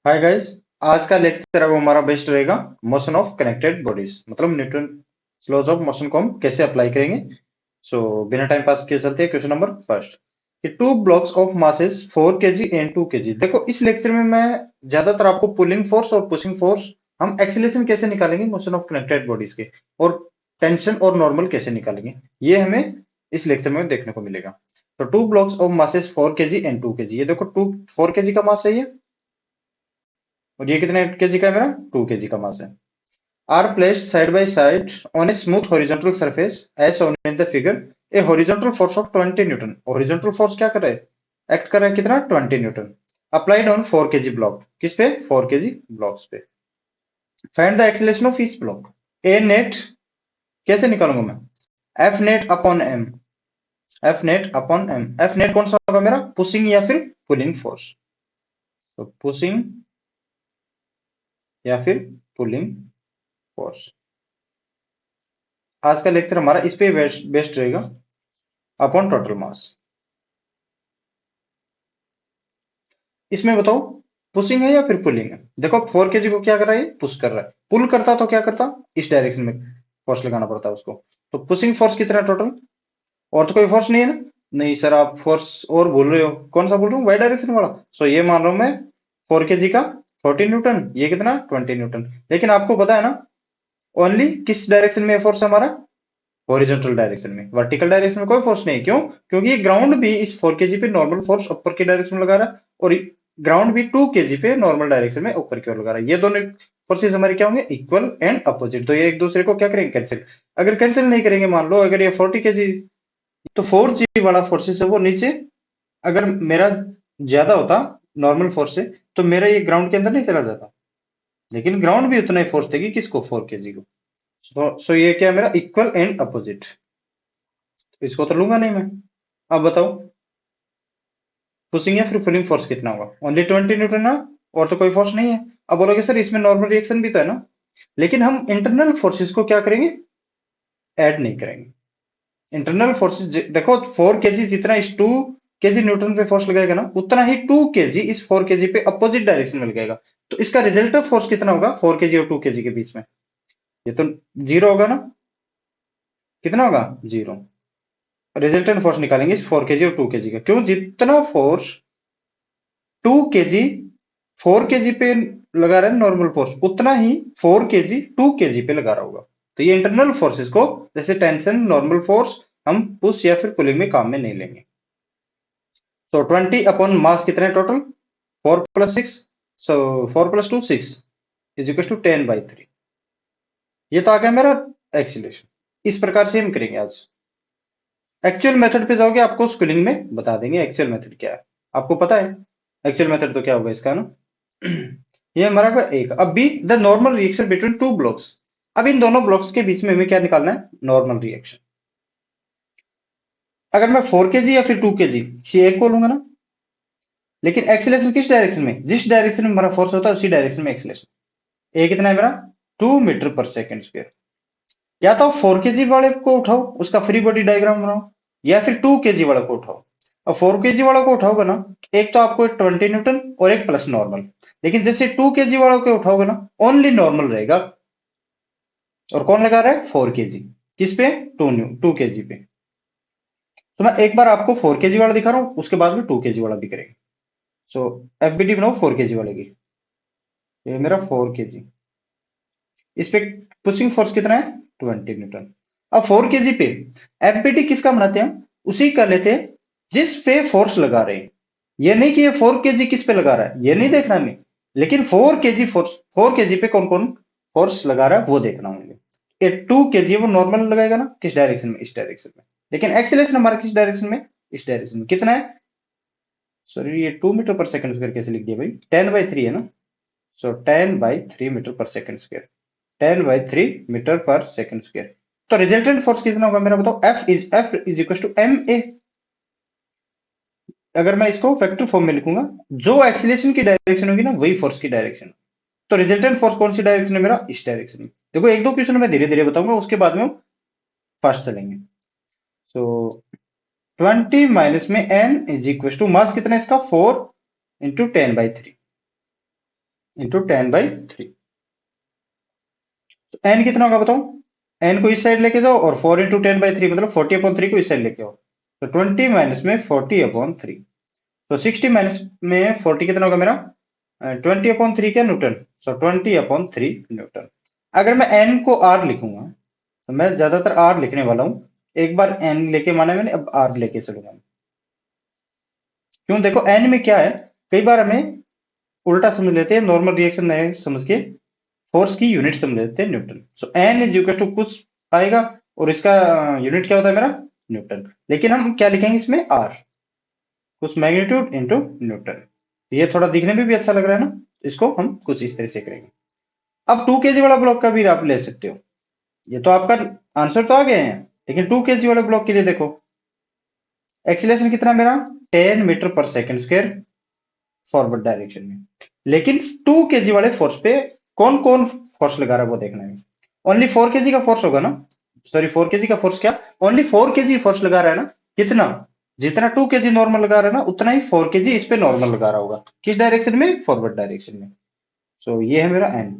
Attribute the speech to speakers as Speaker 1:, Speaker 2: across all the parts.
Speaker 1: Hi guys. आज का lecture अब हमारा बेस्ट रहेगा मोशन ऑफ कनेक्टेड बॉडीज, मतलब न्यूटन लॉज ऑफ मोशन को हम कैसे अप्लाई करेंगे। बिना टाइम पास किए चलते हैं क्वेश्चन नंबर फर्स्ट कि two blocks of masses 4 kg and 2 kg। देखो, इस लेक्चर में मैं ज्यादातर आपको पुलिंग फोर्स और पुशिंग फोर्स, हम एक्सीलरेशन कैसे निकालेंगे मोशन ऑफ कनेक्टेड बॉडीज के, और टेंशन और नॉर्मल कैसे निकालेंगे, ये हमें इस लेक्चर में देखने को मिलेगा। तो two blocks of masses 4 kg and 2 kg, ये देखो 4 kg का मास है ये, और ये कितने केजी का है मेरा, 2 kg का मास है। Are placed side by side on a smooth horizontal surface as shown in the figure. A horizontal force of 20 newton, horizontal force क्या कर रहा है, एक्ट कर रहा है कितना, 20 newton, applied on 4 kg block. किस पे, 4 kg ब्लॉक्स पे। Find the acceleration of each block. A net कैसे निकालूंगा मैं, F net upon M, F net upon M. F net कौन सा होगा मेरा, पुशिंग या फिर पुलिंग फोर्स, तो पुशिंग या फिर पुलिंग फोर्स। आज का लेक्चर हमारा इस पे बेस्ट रहेगा, अपॉन टोटल मास। इसमें बताओ पुशिंग है या फिर पुलिंग है। देखो 4 kg को क्या कर रहा है, पुश कर रहा है। पुल करता तो क्या करता, इस डायरेक्शन में फोर्स लगाना पड़ता है उसको। तो पुशिंग फोर्स कितना टोटल, और तो कोई फोर्स नहीं है ना। नहीं सर, आप फोर्स और बोल रहे हो, कौन सा बोल रहा हूँ, वाई डायरेक्शन वाला। ये मान रहा हूं मैं 4 kg का 14 न्यूटन, ये कितना 20 न्यूटन। लेकिन आपको पता है ना, ओनली किस डायरेक्शन में फोर्स है हमारा, हॉरिजॉन्टल डायरेक्शन में। वर्टिकल डायरेक्शन में कोई फोर्स नहीं। क्यों, क्योंकि ये ग्राउंड भी इस 4 kg पे नॉर्मल फोर्स ऊपर की डायरेक्शन में लगा रहा है, और ग्राउंड भी 2 kg पे नॉर्मल डायरेक्शन में ऊपर की ओर लगा रहा है। ये दोनों फोर्सेस हमारे क्या होंगे, इक्वल एंड अपोजिट। तो ये एक दूसरे को क्या करेंगे, कैंसिल। अगर कैंसिल नहीं करेंगे, मान लो अगर ये 40 kg, तो 4 g वाला फोर्सेस है वो नीचे, अगर मेरा ज्यादा होता नॉर्मल फोर्स से, तो मेरा ये ग्राउंड के अंदर नहीं चला जाता। लेकिन ग्राउंड भी उतना ही फोर्स देगी किसको, 4 kg को। ये क्या है मेरा, इक्वल एंड अपोजिट। इसको तो लूंगा नहीं मैं। अब बताओ पुशिंग या फिर पुलिंग फोर्स कितना होगा, ओनली 20 न्यूटन ना, और तो कोई फोर्स नहीं है। अब बोलोगे सर इसमें नॉर्मल रिएक्शन भी तो है ना, लेकिन हम इंटरनल फोर्सेस को क्या करेंगे, ऐड नहीं करेंगे। इंटरनल फोर्सेस देखो, 4 kg जितना इस 2 kg न्यूटन पे फोर्स लगाएगा ना, उतना ही 2 kg इस 4 kg पे अपोजिट डायरेक्शन में लगेगा। तो इसका रिजल्टिव फोर्स कितना होगा 4 kg और 2 kg के बीच में, ये तो जीरो होगा ना। कितना होगा, जीरो। रिजल्टेंट फोर्स निकालेंगे इस 4 kg और 2 kg का। क्यों, जितना फोर्स 2 kg 4 kg पे लगा रहा है नॉर्मल फोर्स, उतना ही 4 kg 2 kg पे लगा रहा होगा। तो ये इंटरनल फोर्सेस को, जैसे टेंशन, नॉर्मल फोर्स, हम पुश या फिर पुलिंग में काम में नहीं लेंगे। तो 20 अपॉन मास कितना है टोटल, 4 + 6, 4 + 2 6 इज इक्वल टू 10/3। ये तो आ गया मेरा एक्सीलरेशन। इस प्रकार से हम करेंगे आज। एक्चुअल मेथड पे जाओगे, आपको स्कूलिंग में बता देंगे एक्चुअल मेथड क्या है। आपको पता है एक्चुअल मेथड तो क्या होगा इसका ना। ये हमारा का एक, अब be the normal reaction between two blocks. अब इन दोनों ब्लॉक्स के बीच में हमें क्या निकालना है, नॉर्मल रिएक्शन। अगर मैं 4 kg या फिर 2 kg, सी एक को लूंगा ना, लेकिन एक्सीलरेशन किस डायरेक्शन में, जिस डायरेक्शन में हमारा फोर्स होता है उसी डायरेक्शन में एक्सीलरेशन। ए कितना है मेरा, 2 मीटर पर सेकेंड स्क्वायर। या तो 4 kg वाले को उठाओ, उसका फ्री बॉडी डायग्राम बनाओ, या फिर 2 kg वाले को उठाओ। अब 4 kg वाला को उठाओगे ना, एक तो आपको 20 न्यूटन और एक प्लस नॉर्मल। लेकिन जैसे 2 kg वालों को उठाओगे ना, ओनली नॉर्मल रहेगा। और कौन लगा रहा है, 4 kg। किस पे, 2 kg पे। तो मैं एक बार आपको 4 kg वाला दिखा रहा हूँ, उसके बाद में 2 kg वाला भी करेंगे। एफबीडी बनाओ 4 kg वाले की। ये मेरा 4 kg, इस पे पुशिंग फोर्स कितना है, 20 न्यूटन। अब 4 kg पे एफबीडी किसका बनाते हैं, उसी का लेते हैं जिस पे फोर्स लगा रहे हैं। ये नहीं कि ये 4 kg किस पे लगा रहा है, ये नहीं देखना हमें, लेकिन 4 kg फोर्स, 4 kg पे कौन कौन फोर्स लगा रहा है वो देखना होंगे। ये 2 kg वो नॉर्मल लगाएगा ना, किस डायरेक्शन में, इस डायरेक्शन में। लेकिन एक्सीलरेशन हमारा किस डायरेक्शन में, इस डायरेक्शन में। कितना है, सॉरी ये 2 मीटर पर सेकंड स्क्वायर कैसे लिख दिया भाई, 10/3 है ना। 10/3 metre per second square, 10/3 metre per second square. तो रिजल्टेंट फोर्स कितना होगा मेरा, बताओ। F is equal to ma। अगर मैं इसको वेक्टर फॉर्म में लिखूंगा, जो एक्सीलरेशन की डायरेक्शन होगी ना, वही फोर्स की डायरेक्शन। तो रिजल्टेंट फोर्स कौन सी डायरेक्शन है मेरा, इस डायरेक्शन में। देखो एक दो क्वेश्चन मैं धीरे धीरे बताऊंगा, उसके बाद में फास्ट चलेंगे। सो 20 माइनस में n is equal to mass कितना है इसका, 4 × 10/3। इंटू 10/3। तो एन कितना होगा बताओ? एन को इस साइड लेके जाओ और 4 इंटू 10/3 मतलब 40/3 को इस साइड लेके आओ। तो 20 माइनस में 40/3, तो 60 माइनस में 40 कितना होगा मेरा? 20/3 क्या न्यूटन? सो 20/3 न्यूटन। अगर मैं एन को आर लिखूंगा तो मैं ज्यादातर आर लिखने वाला हूं। एक बार एन लेके माना मैंने, अब आर लेके चलूंगा। क्यों? देखो एन में क्या है, कई बार हमें उल्टा समझ लेते हैं, नॉर्मल रिएक्शन नहीं समझ के फोर्स की यूनिट समझ लेते हैं newton. So N is equal to कुछ आएगा और इसका यूनिट क्या होता है मेरा? न्यूटन। लेकिन हम क्या लिखेंगे इसमें? आर, कुछ मैग्नीट्यूड इंटू न्यूटन। ये थोड़ा दिखने में भी अच्छा लग रहा है ना, इसको हम कुछ इस तरह से करेंगे। अब 2 kg वाला ब्लॉक का भी आप ले सकते हो। ये तो आपका आंसर तो आ गए हैं, लेकिन 2 kg वाले ब्लॉक के लिए देखो एक्सीलरेशन कितना मेरा? 10 metre per second square forward direction में। लेकिन 2 kg वाले फोर्स पे कौन कौन फोर्स लगा रहा है वो देखना है। ओनली 4 kg का फोर्स होगा ना, सॉरी 4 kg का फोर्स क्या, ओनली 4 kg फोर्स लगा रहा है ना। कितना? जितना 2 kg नॉर्मल लगा रहा है ना, उतना ही 4 kg इस पे नॉर्मल लगा रहा होगा। किस डायरेक्शन में? फॉरवर्ड डायरेक्शन में। सो ये है मेरा एन।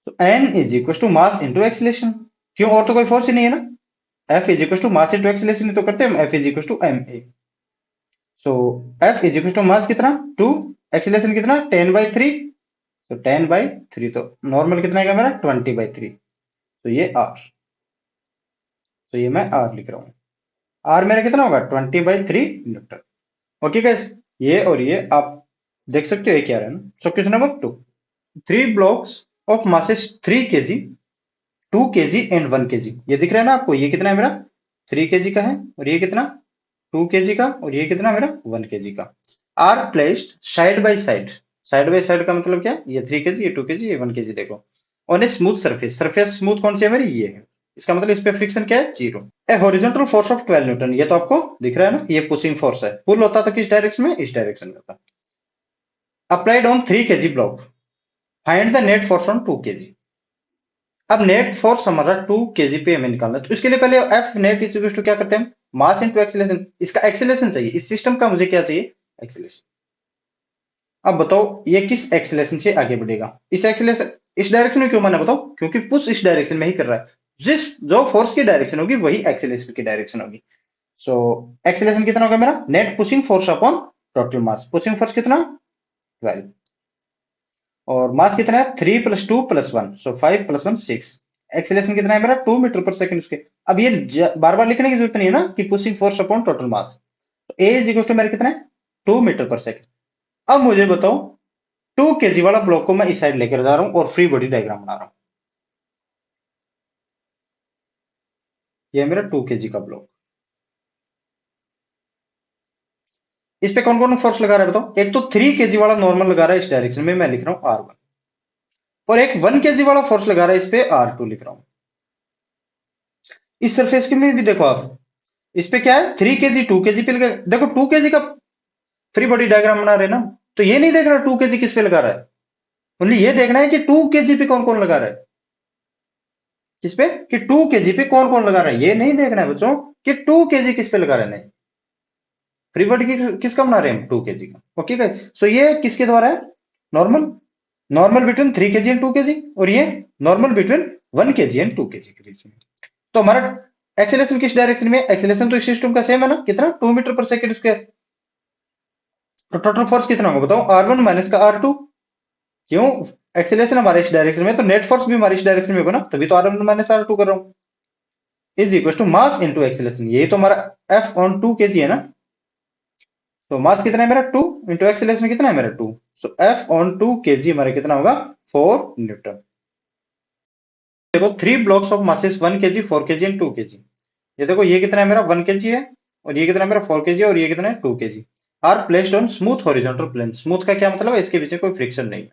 Speaker 1: तो N is equal to mass into acceleration. क्यों? और तो कोई फोर्स ही नहीं है ना। F is equal to mass into acceleration तो करते हैं हम, F is equal to M A. So F is equal to mass कितना? 2, एक्सीलरेशन कितना? 10/3। तो 10/3 तो नॉर्मल कितना आएगा मेरा? 20/3। तो ये आर, तो ये मैं आर लिख रहा हूं। आर मेरा कितना होगा? 20/3 न्यूटन। ओके गाइस, ये और ये आप देख सकते हो ये क्या रहा है ना। So question number 2, 3 blocks of masses 3 kg, 2 kg and 1 kg। ये दिख रहा है ना आपको? ये कितना है मेरा? 3 kg का है, और ये कितना? 2 kg का, और ये कितना मेरा? 1 kg का। Are placed side by side. Side by side का मतलब क्या? ये 3 kg, ये 2 kg, ये 1 kg। देखो on a smooth surface, surface smooth कौन सी है मेरी? ये है। इसका मतलब इस पे फ्रिक्शन क्या है? 0। ए हॉरिजॉन्टल फोर्स ऑफ 12 न्यूटन, ये तो आपको दिख रहा है ना, ये पुशिंग फोर्स है। पुल होता तो किस डायरेक्शन में? इस डायरेक्शन में होता। Applied on 3 kg block, find the net force on 2 kg। अब नेट फोर्स हमारा 2 kg पे हमें निकालना है, तो इसके लिए पहले F net is equal to क्या करते हैं? Mass into acceleration. इसका एक्सीलरेशन चाहिए, इस सिस्टम का मुझे क्या चाहिए? एक्सीलरेशन। अब बताओ ये किस एक्सीलरेशन से आगे बढ़ेगा? इस एक्सीलरेशन, इस डायरेक्शन में क्यों माना बताओ? क्योंकि पुश इस डायरेक्शन में ही कर रहा है। जिस जो फोर्स की डायरेक्शन होगी वही एक्सीलरेशन की डायरेक्शन होगी। सो एक्सीलरेशन कितना होगा मेरा? Net pushing force upon total मास। पुशिंग फोर्स कितना? 12। और मास कितना है? 3 + 2 + 1, सो 5 + 1 6। एक्सीलरेशन कितना है मेरा? 2 मीटर पर सेकंड स्क्वायर। अब ये बार बार लिखने की जरूरत नहीं है ना कि पुशिंग फोर्स अपॉन टोटल मास। तो ए इज इक्वल टू मेरा कितना है? 2 मीटर पर सेकंड। अब मुझे बताओ 2 kg वाला ब्लॉक को मैं इस साइड लेकर जा रहा हूं और फ्री बॉडी डायग्राम बना रहा हूं। ये है मेरा 2 kg का ब्लॉक। इस पे कौन कौन फोर्स लगा रहा है बताओ? एक तो 3 kg वाला नॉर्मल लगा रहा है इस डायरेक्शन में, मैं लिख रहा हूं R1। और एक 1 kg वाला फोर्स लगा रहा है इस पे, R2 लिख रहा हूं। इस सरफेस के में भी देखो आप, इस पे क्या है? 3 kg 2 kg पे लगा। देखो 2 kg का फ्री बॉडी डायग्राम बना रहे हैं ना, तो ये नहीं देख रहा 2 kg किस पे लगा रहा है। ओनली ये देखना है कि 2 kg पे कौन कौन लगा रहा है। किस पे? कि 2 kg पे कौन कौन लगा रहा है, ये नहीं देखना है बच्चों कि 2 kg किस पे लगा रहा है। नहीं, फ्री बॉडी की किसका बना रहे हैं हम? 2 kg का। ओके गाइस, सो ये किसके द्वारा है? Normal, normal between 3 kg and 2 kg, और ये normal between 1 kg and 2 kg के बीच में। तो हमारा एक्सेलेरेशन किस डायरेक्शन में? एक्सेलेरेशन तो इस सिस्टम का सेम है ना, कितना? 2 मीटर पर सेकंड स्क्वायर। तो टोटल फोर्स कितना होगा बताओ? R1 माइनस का R2। क्यों? एक्सेलेरेशन हमारे इस डायरेक्शन में, तो नेट फोर्स भी हमारे इस डायरेक्शन में होगा ना, तभी तो R1 माइनस R2 कर रहा हूं। Is equal to mass into acceleration, यही तो हमारा F ऑन 2 kg है ना। तो मास कितना है मेरा? 2 इंटू एक्सेलेरेशन कितना है मेरा? 2। सो F ऑन 2 kg हमारा कितना होगा? 4 न्यूटन। देखो 3 blocks of masses 1 kg 4 kg and 2 kg। ये देखो ये कितना है मेरा? 1 kg है, और ये कितना है मेरा? 4 kg है, और ये कितना है? 2 kg। Are placed on smooth horizontal plane. Smooth का क्या मतलब है? इसके पीछे कोई फ्रिक्शन नहीं है,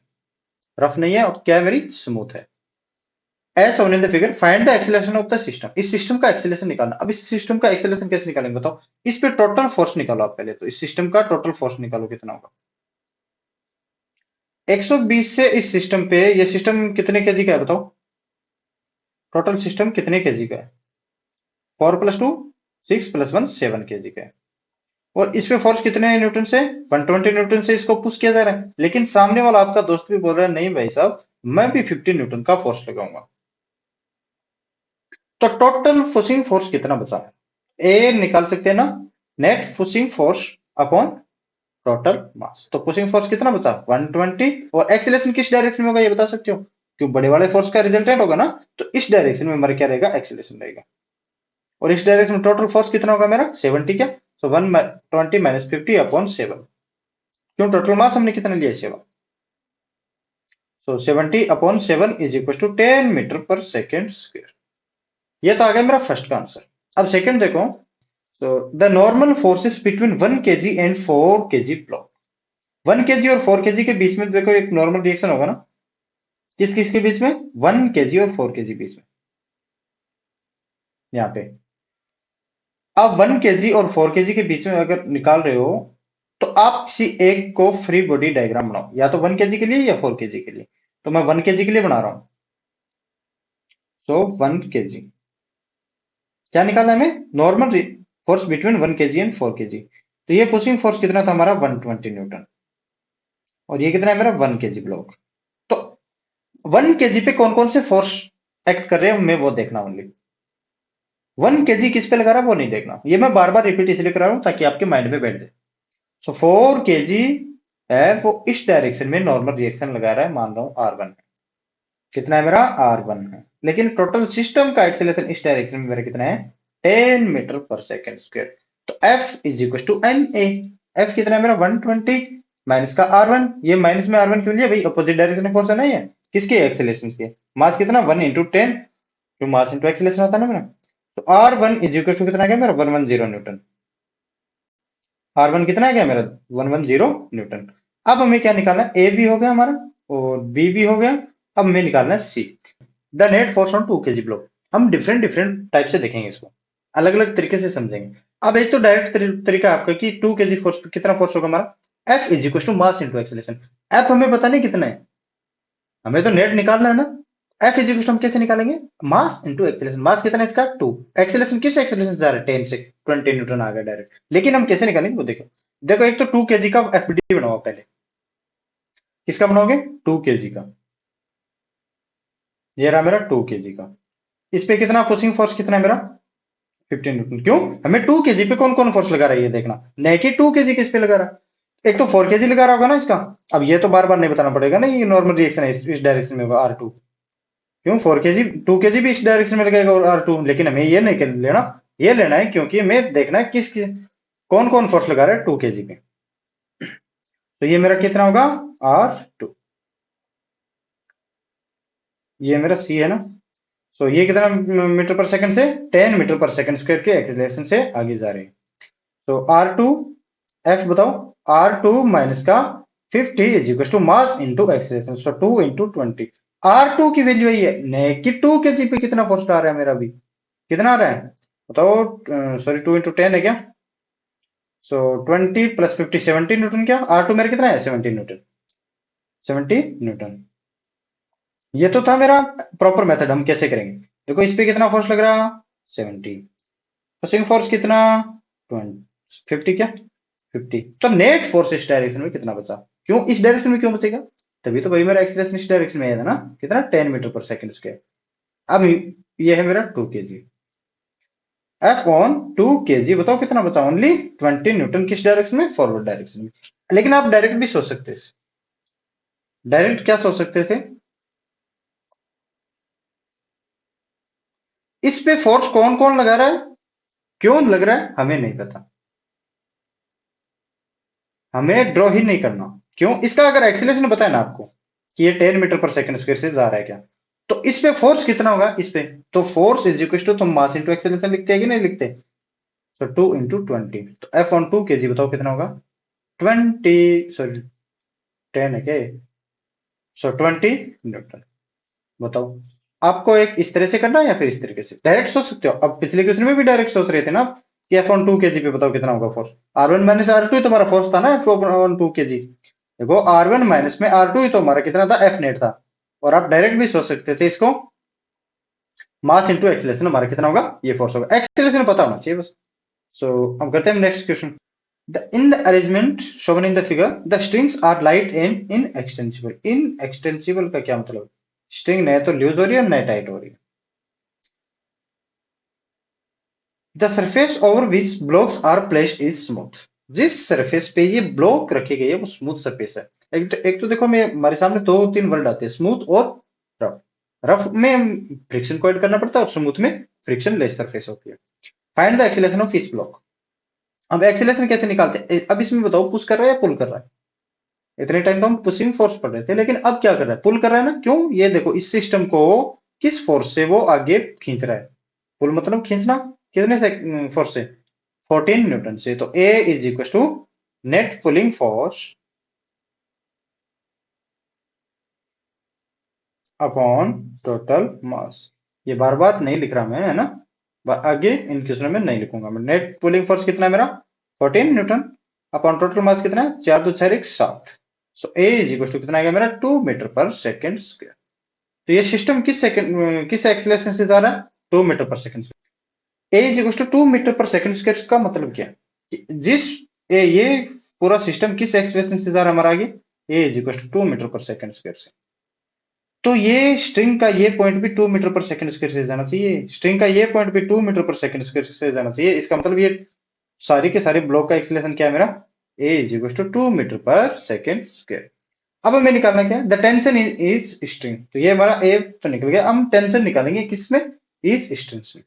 Speaker 1: रफ नहीं है, और क्या है मेरी? स्मूथ है। As shown in the figure, find the acceleration of the system. इस सिस्टम का एक्सीलरेशन निकालना। अब इस सिस्टम का एक्सीलरेशन कैसे निकालेंगे बताओ? इस पे टोटल फोर्स निकालो आप पहले, तो इस सिस्टम का टोटल फोर्स निकालो कितना होगा? 120 से इस सिस्टम पे, ये सिस्टम कितने केजी का है बताओ? टोटल सिस्टम कितने केजी का है? 4 + 2 6 + 1 7 kg का है। और इस पे फोर्स कितने न्यूटन से, 120 न्यूटन से इसको पुश किया जा रहा है। लेकिन सामने वाला आपका दोस्त भी बोल रहा है नहीं भाई साहब, मैं भी 50 न्यूटन का फोर्स लगाऊंगा। तो टोटल पुशिंग फोर्स कितना बचा, ए निकाल सकते हैं ना, net pushing force upon total मास। तो पुशिंग फोर्स कितना बचा, 120। और एक्सीलरेशन किस डायरेक्शन में होगा ये बता सकते हो, क्यों बड़े वाले फोर्स का रिजल्टेंट होगा ना, तो इस डायरेक्शन में हमारा क्या रहेगा, एक्सीलरेशन रहेगा। और इस डायरेक्शन में टोटल फोर्स कितना होगा मेरा, 70 क्या, सो 120 माइनस 50 अपॉन 7, क्यों टोटल मास हमने कितना लिया, 7। So 70 upon 7 is equal to 10 metre per second square. ये तो आ गया मेरा फर्स्ट का आंसर। अब सेकंड देखो, तो the normal forces between 1 KG and 4 KG block. 1 KG और 4 केजी के बीच में देखो एक नॉर्मल रिएक्शन होगा ना, किस किस के बीच में, 1 केजी और 4 केजी बीच में, यहाँ पे। आप 1 केजी और 4 केजी के बीच में अगर निकाल रहे हो, तो आप किसी एक को फ्री बॉडी डायग्राम बनाओ, या तो 1 केजी के लिए या 4 केजी के लिए। तो मैं 1 केजी के लिए बना रहा हूं। सो 1 केजी क्या निकालना है हमें, normal force between 1 KG and 4 KG. तो ये पुशिंग फोर्स कितना था हमारा, 120 न्यूटन। और ये कितना है मेरा, 1 केजी ब्लॉक। तो 1 केजी पे कौन कौन से फोर्स एक्ट कर रहे हैं हमें वो देखना ओनली। 1 केजी किस पे लगा रहा है वो नहीं देखना, ये मैं बार बार रिपीट इसलिए करा रहा हूं ताकि आपके माइंड में बैठ जाए। सो 4 केजी है वो इस डायरेक्शन में नॉर्मल रिएक्शन लगा रहा है, मान रहा हूं R1 है, कितना है मेरा, R1 है। लेकिन टोटल सिस्टम का एक्सेलरेशन इस डायरेक्शन में मेरा कितना है, 10 मीटर पर सेकेंड स्क्वायर। तो F is equal to NA। F कितना है मेरा, 120 माइनस का R1। ये माइनस में R1 क्यों लिया भाई, अपोजिट डायरेक्शन में फोर्स है, नहीं है किसके, एक्सेलरेशन के। मास कितना, 1 इंटू 10, जो मास इंटू एक्सेलरेशन होता है ना मेरा। तो R1 इज इक्वल टू कितना आ गया मेरा, 110 न्यूटन। R1 कितना आ गया मेरा, 110 न्यूटन। अब हमें क्या निकालना है, A भी हो गया हमारा और B भी हो गया। अब हमें निकालना है C, the net force on 2 KG block. हम डिफरेंट डिफरेंट टाइप से देखेंगे इसको, अलग अलग तरीके से समझेंगे। अब एक तो डायरेक्ट तरीका है आपका कि 2 केजी फोर्स पे कितना फोर्स होगा हमारा, F is equal to mass into acceleration. F हमें पता नहीं कितना है, हमें तो नेट निकालना है ना। F इज इक्वल टू हम कैसे निकालेंगे, मास इंटू एक्सेलरेशन। मास कितना है इसका, 2। एक्सेलरेशन किस एक्सेलरेशन से जा रहा है, 10 से 20 न्यूटन आ गया डायरेक्ट। लेकिन हम कैसे निकालेंगे वो देखो। देखो एक तो 2 केजी का एफबीडी बनाओ पहले, किसका बनाओगे, 2 केजी का। ये रहा मेरा 2 केजी का। इस पे कितना पुशिंग फोर्स कितना है मेरा, 15 न्यूटन। क्यों, हमें 2 केजी पे कौन कौन फोर्स लगा रहा है ये देखना, नहीं कि 2 केजी किस पे लगा रहा है। एक तो 4 केजी लगा रहा होगा ना इसका। अब ये तो बार बार नहीं बताना पड़ेगा ना, ये नॉर्मल रिएक्शन है, इस डायरेक्शन में होगा R2। क्यों 4 केजी 2 केजी भी इस डायरेक्शन में लगेगा और R2, लेकिन हमें ये नहीं लेना, ये लेना है क्योंकि हमें देखना है कौन कौन फोर्स लगा रहा है 2 केजी पे। तो ये मेरा कितना होगा, R2। ये मेरा C है ना। सो ये कितना मीटर पर सेकंड से, 10 मीटर पर सेकंड स्क्वायर के एक्सेलरेशन से आगे जा रहे हैं। तो R2 F बताओ, R2 माइनस का 50 is equal to mass into acceleration. So 2 into 20। R2 की वैल्यू यही है, नेगेटिव 2 केजी पे कितना फोर्स आ रहा है मेरा, भी कितना आ रहा है बताओ, सॉरी 2 इंटू 10 है क्या। सो 20 प्लस 50 70 न्यूटन। क्या R2 मेरा कितना है, 70 न्यूटन, 70 न्यूटन। ये तो था मेरा प्रॉपर मेथड, हम कैसे करेंगे। देखो इस पे कितना फोर्स लग रहा, 70। पुशिंग फोर्स कितना, 20 50 क्या, 50। तो नेट फोर्स इस डायरेक्शन में कितना बचा, क्यों इस डायरेक्शन में क्यों बचेगा, तभी तो भाई मेरा एक्सेलरेशन इस डायरेक्शन में है ना, कितना 10 मीटर पर सेकंड स्क्वायर। अब ये है मेरा 2 केजी। एफ ऑन 2 केजी बताओ कितना बचा, ओनली 20 न्यूटन। किस डायरेक्शन में, फॉरवर्ड डायरेक्शन में। लेकिन आप डायरेक्ट भी सोच सकते थे, डायरेक्ट क्या सोच सकते थे, इस पे फोर्स कौन कौन लगा रहा है, क्यों लग रहा है हमें नहीं पता, हमें ड्रॉ ही नहीं करना। क्यों, इसका अगर एक्सेलरेशन बताए ना आपको कि ये 10 मीटर पर सेकंड स्क्वायर से जा रहा है क्या, तो इस पे फोर्स कितना होगा इस पे, तो फोर्स इज इक्वल टू, तुम मास इंटू एक्सेलरेशन लिखते हैं कि नहीं लिखते। तो 2 इंटू 20। तो एफ ऑन 2 केजी बताओ कितना होगा, 20 सॉरी 10 है क्या, सो 20 न्यूटन। बताओ आपको एक इस तरह से करना है या फिर इस तरीके से डायरेक्ट सोच सकते हो। अब पिछले क्वेश्चन में भी डायरेक्ट सोच रहे थे ना आप, कि एफ ऑन 2 केजी पे बताओ कितना होगा फोर्स। R1 माइनस R2 ही तुम्हारा फोर्स था ना, एफ ऑन 2 केजी। देखो R1 माइनस में R2 ही तो हमारा कितना था, एफ नेट था। और आप डायरेक्ट भी सोच सकते थे इसको, मास इंटू एक्सेलरेशन हमारा कितना होगा, ये फोर्स होगा। एक्सेलरेशन पता होना चाहिए बस। सो अब करते हैं next question. In the arrangement shown in the figure, the strings are light and inextensible. Inextensible का क्या मतलब? स्ट्रिंग न तो लूज हो रही है न टाइट हो रही है. The surface over which blocks are placed is smooth. जिस सरफेस पे ये ब्लॉक रखे गए हैं वो स्मूथ सरफेस है. एक तो देखो मैं हमारे सामने दो तीन वर्ड आते हैं, स्मूथ और रफ. रफ में फ्रिक्शन को ऐड करना पड़ता है और स्मूथ में फ्रिक्शन लेस सरफेस होती है. Find the acceleration of each block. अब एक्सीलरेशन कैसे निकालते हैं? अब इसमें बताओ पुश कर रहा है या पुल कर रहा है? इतने टाइम तो हम पुशिंग फोर्स पढ़ रहे थे, लेकिन अब क्या कर रहा है? पुल कर रहा है ना. क्यों? ये देखो इस सिस्टम को किस फोर्स से वो आगे खींच रहा है. पुल मतलब खींचना. कितने से फोर्स से? 14 न्यूटन से. तो A is equal to net pulling force upon total mass. ये बार बार नहीं लिख रहा मैं, है ना. आगे इन क्वेश्चन में नहीं लिखूंगा मैं. नेट पुलिंग फोर्स कितना है मेरा? 14 न्यूटन अपॉन टोटल मास कितना है? 4 2 6 7. So A is equal to कितना आएगा मेरा? 2 मीटर पर सेकेंड स्क्वायर. तो ये सिस्टम किस एक्सीलरेशन से जा रहा है? 2 metre per second. A is equal to 2 metre per second square का मतलब क्या है? जिस ये पूरा सिस्टम किस एक्सीलरेशन से जा रहा है हमारा आगे? ए is equal to 2 metre per second square से. तो ये स्ट्रिंग का ये पॉइंट भी 2 मीटर पर सेकंड स्क्वायर से जाना चाहिए. स्ट्रिंग का ये पॉइंट भी 2 मीटर पर सेकंड स्क्वायर से जाना चाहिए. इसका मतलब ये सारे के सारे ब्लॉक का एक्सीलरेशन क्या है मेरा? A is equal to 2 metre per second square. अब हमें निकालना क्या है? The tension is string. तो ये हमारा ए तो निकल गया. हम टेंशन निकालेंगे किसमें? इज स्ट्रिंग में.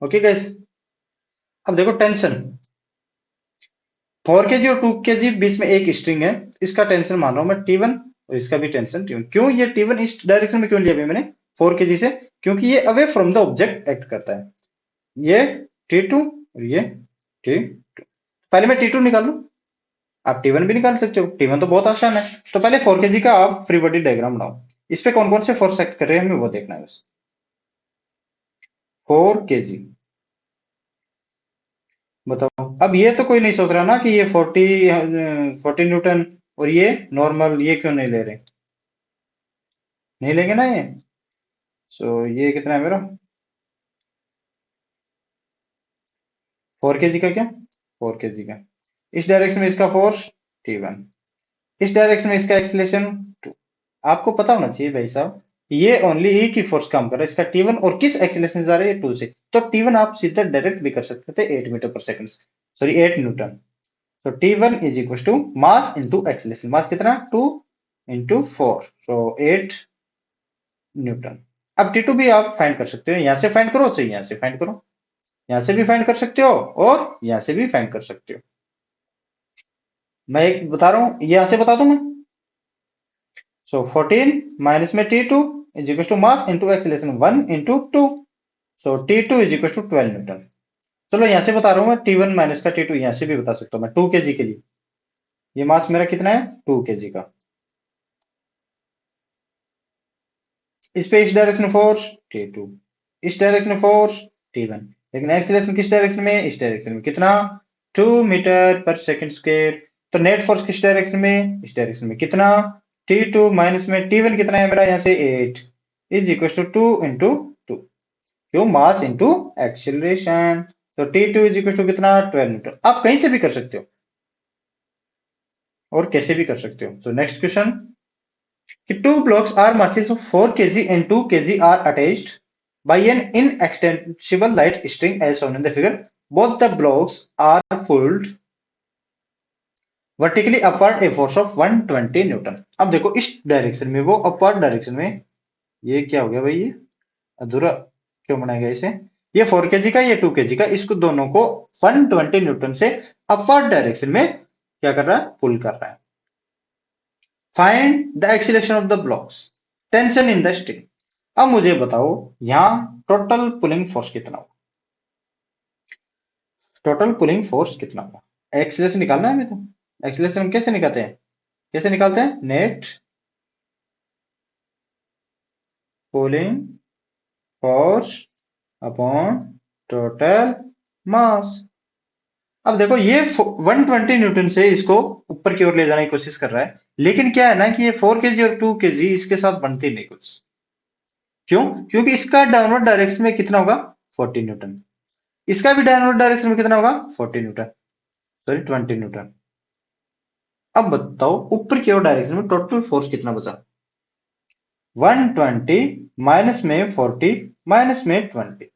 Speaker 1: Okay guys. अब देखो टेंशन 4 kg और 2 kg बीच में एक स्ट्रिंग है. इसका टेंशन मान रहा हूं मैं T1 और इसका भी टेंशन T1. क्यों ये T1 इस डायरेक्शन में क्यों लिया अभी मैंने 4 kg से? क्योंकि ये away from the object act करता है. ये T2 और ये T2. पहले मैं T2 निकाल लूं. आप T1 भी निकाल सकते हो. T1 तो बहुत आसान है. तो पहले 4 kg का आप फ्री बॉडी डायग्राम बनाओ. इस पे कौन कौन से फोर्स एक्ट कर रहे हैं हमें वो देखना है बस. 4 kg बताओ. अब ये तो कोई नहीं सोच रहा ना कि ये 40 न्यूटन और ये नॉर्मल, ये क्यों नहीं ले रहे? नहीं लेंगे ना ये. सो ये कितना है मेरा? 4 kg का क्या? 4 kg का. इस डायरेक्शन में इसका फोर्स T1. इस डायरेक्शन में इसका एक्सीलरेशन 2. आपको पता होना चाहिए भाई साहब, ये ओनली एक ही फोर्स काम कर रहा है, इसका T1. और किस एक्सीलरेशन से जा रहा है? 2 से. तो T1 आप सीधा डायरेक्ट भी कर सकते थे 8 metre per second. Sorry 8 Newton. So T1 is equals to mass into acceleration. मास कितना? 2 into 4. So 8 Newton. अब T2 भी आप फाइंड कर सकते हो. यहां से फाइंड करो, चाहिए यहां से फाइंड करो. यहां से भी फाइंड कर सकते हो और यहां से भी फाइंड कर सकते हो. मैं एक बता रहा हूं, यहां से बता दूं मैं. सो 14 माइनस में T2 is equal to mass into acceleration 1 into 2. So T2 is equal to 12 newton. चलो यहां से बता रहा हूं मैं. T1 माइनस का T2 यहां से भी बता सकता हूं मैं 2 kg के लिए. ये मास मेरा कितना है? 2 kg का. इस पे इस डायरेक्शन फोर्स T2, इस डायरेक्शन फोर्स T1. लेकिन एक्सीलरेशन किस डायरेक्शन में? इस डायरेक्शन में. कितना? 2 मीटर पर सेकंड स्क्वायर. तो नेट फोर्स किस डायरेक्शन में? इस डायरेक्शन में. कितना? T2 माइनस में T1 कितना है मेरा यहां से? 8 इज इक्वल टू 2 इंटू 2. क्यों? मास इंटू एक्सीलरेशन. तो T2 इज इक्वल टू कितना? 12 मीटर. आप कहीं से भी कर सकते हो और कैसे भी कर सकते हो. सो नेक्स्ट क्वेश्चन कि two blocks are masses of 4 kg and 2 kg are attached by an inextensible light string as shown in the figure. Both the blocks are pulled vertically upward a force of 120 Newton. अब देखो इस direction में वो upward direction में. ये क्या हो गया भाई? ये अधूरा क्यों बनाया गया इसे? ये 4 kg का, ये 2 kg का, इसको दोनों को 120 न्यूटन से अपवर्ड डायरेक्शन में क्या कर रहा है? पुल कर रहा है. Find the acceleration of the blocks. Tension in the string. अब मुझे बताओ यहां टोटल पुलिंग फोर्स कितना होगा? टोटल पुलिंग फोर्स कितना होगा? एक्सीलरेशन निकालना है हमें. तो एक्सीलरेशन हम कैसे निकालते हैं? कैसे निकालते हैं? Net pulling force upon total मास. अब देखो ये 120 न्यूटन से इसको ऊपर की ओर ले जाने की कोशिश कर रहा है. लेकिन क्या है ना कि ये 4 kg और 2 kg इसके साथ बनती नहीं कुछ. क्यों? क्योंकि इसका डाउनवर्ड डायरेक्शन में कितना होगा? 40 न्यूटन. इसका भी डाउनवर्ड डायरेक्शन में कितना होगा? 40 न्यूटन. Sorry 20 Newton. अब बताओ ऊपर की ओर डायरेक्शन में टोटल फोर्स कितना बचा? 120 माइनस में 40 माइनस में 20।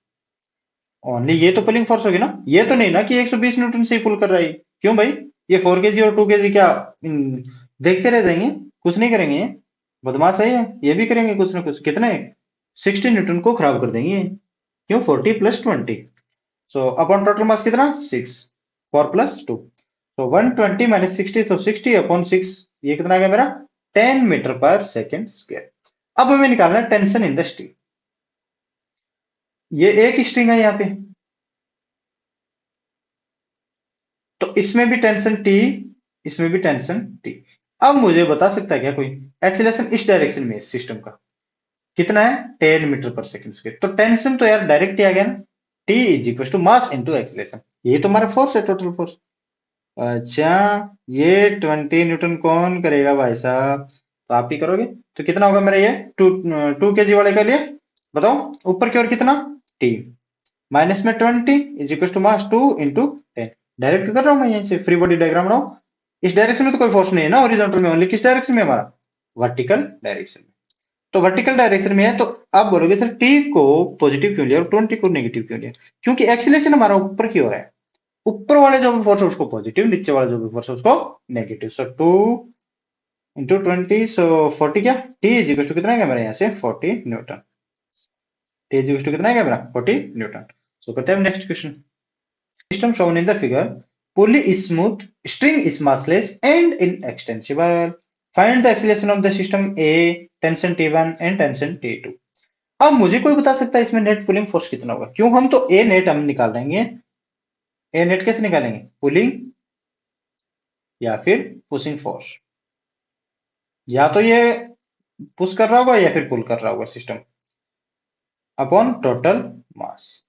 Speaker 1: ओनली ये तो पुलिंग फोर्स होगी ना, ये तो नहीं ना कि 120 न्यूटन से ही पुल कर रहा है। क्यों भाई, ये 4 केजी और 2 केजी क्या देखते रह जाएंगे, कुछ नहीं करेंगे ये? बदमाश है ये भी करेंगे कुछ ना कुछ। कितने 60 न्यूटन को खराब कर देंगे ये। क्यों 40 प्लस 20। सो अपॉन टोटल मास कितना 6, 4 प्लस 2। तो 120 माइनस 60, तो 60 अपॉन 6, ये कितना आ गया मेरा 10 मीटर पर सेकेंड स्क्वायर। अब हमें निकालना है टेंशन इन द स्ट्रिंग। ये एक स्ट्रिंग है यहाँ पे, तो इसमें भी टेंशन टी, इसमें भी टेंशन टी। अब मुझे बता सकता है क्या कोई एक्सीलरेशन इस डायरेक्शन में इस सिस्टम का कितना है 10 मीटर पर सेकंड स्क्वायर। तो टेंशन तो यार डायरेक्ट ही आ गया ना, T is equal to mass into acceleration. ये तो हमारा फोर्स है, टोटल फोर्स। अच्छा, ये 20 न्यूटन कौन करेगा भाई साहब? तो आप ही करोगे। तो कितना होगा मेरा ये 2 केजी वाले के लिए? बताओ ऊपर की ओर कितना टी माइनस में 20 is equal to mass 2 into 10। Direct कर रहा हूं मैं यहीं से, फ्री बॉडी डायग्राम बनाओ। इस डायरेक्शन में तो कोई फोर्स नहीं है ना हॉरिजॉन्टल में, ओनली किस डायरेक्शन में हमारा वर्टिकल डायरेक्शन में। तो वर्टिकल डायरेक्शन में है, तो आप बोलोगे सर टी को पॉजिटिव क्यों लिया और 20 को नेगेटिव क्यों लिया? क्योंकि एक्सीलरेशन हमारा ऊपर की ओर है, ऊपर वाले जो भी फोर्स है उसको पॉजिटिव, नीचे वाला जो भी फोर्स है उसको नेगेटिव। सो 2 इंटू 20, सो 40 क्या टी इज इक्वल टू कितना है मेरे यहाँ से 40 newton. T is equal to कितना है मेरा 40 न्यूटन। सो करते हैं next question. System shown in the figure, pulley is smooth, string is massless and inextensible. Find the acceleration of the system A, tension T1 and tension T2. अब मुझे कोई बता सकता है इसमें नेट पुलिंग फोर्स कितना होगा? क्यों हम तो ए नेट हम निकाल लेंगे। ए नेट कैसे निकालेंगे? पुलिंग या फिर पुशिंग फोर्स, या तो ये पुश कर रहा होगा या फिर पुल कर रहा होगा system upon total mass,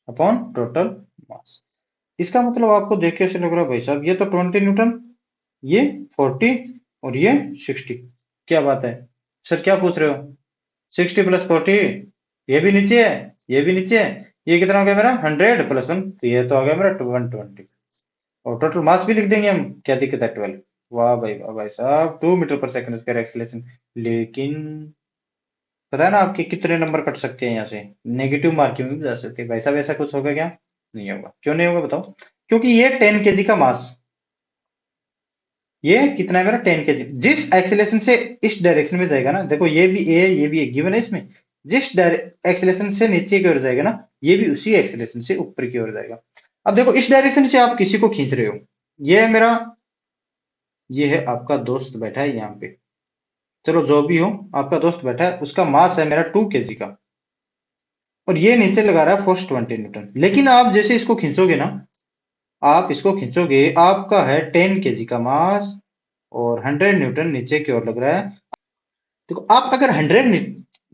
Speaker 1: upon total मास। इसका मतलब आपको देख के ऐसे लग रहा है भाई साहब ये तो 20 न्यूटन, ये 40 और ये 60। क्या बात है सर, क्या पूछ रहे हो? 60 प्लस 40, ये भी नीचे है ये भी नीचे है, ये कितना हो गया मेरा 100 प्लस 1, तो ये तो आ गया मेरा 120। और टोटल मास भी लिख देंगे हम, क्या दिक्कत है 12। वाह भाई साहब 2 metre per second square acceleration. लेकिन पता है ना आपके कितने नंबर कट सकते हैं यहाँ से, नेगेटिव मार्किंग में भी जा सकते हैं भाई साहब। ऐसा कुछ होगा क्या? नहीं होगा। क्यों नहीं होगा बताओ? क्योंकि ये 10 केजी का मास, ये कितना है मेरा 10 केजी, जिस एक्सीलरेशन से इस डायरेक्शन में जाएगा ना, देखो ये भी ए ये भी गिवन है इसमें, जिस एक्सीलरेशन से नीचे की ओर जाएगा ना, ये भी उसी एक्सीलरेशन से ऊपर की ओर जाएगा। अब देखो इस डायरेक्शन से आप किसी को खींच रहे हो, ये है मेरा, ये है आपका दोस्त बैठा है यहाँ पे, चलो जो भी हो आपका दोस्त बैठा है, उसका मास है मेरा 2 केजी का, और ये नीचे लगा रहा है फोर्स 20 न्यूटन। लेकिन आप जैसे इसको खींचोगे ना, आप इसको खींचोगे, आपका है 10 केजी का मास और 100 न्यूटन नीचे की ओर लग रहा है। देखो आप अगर 100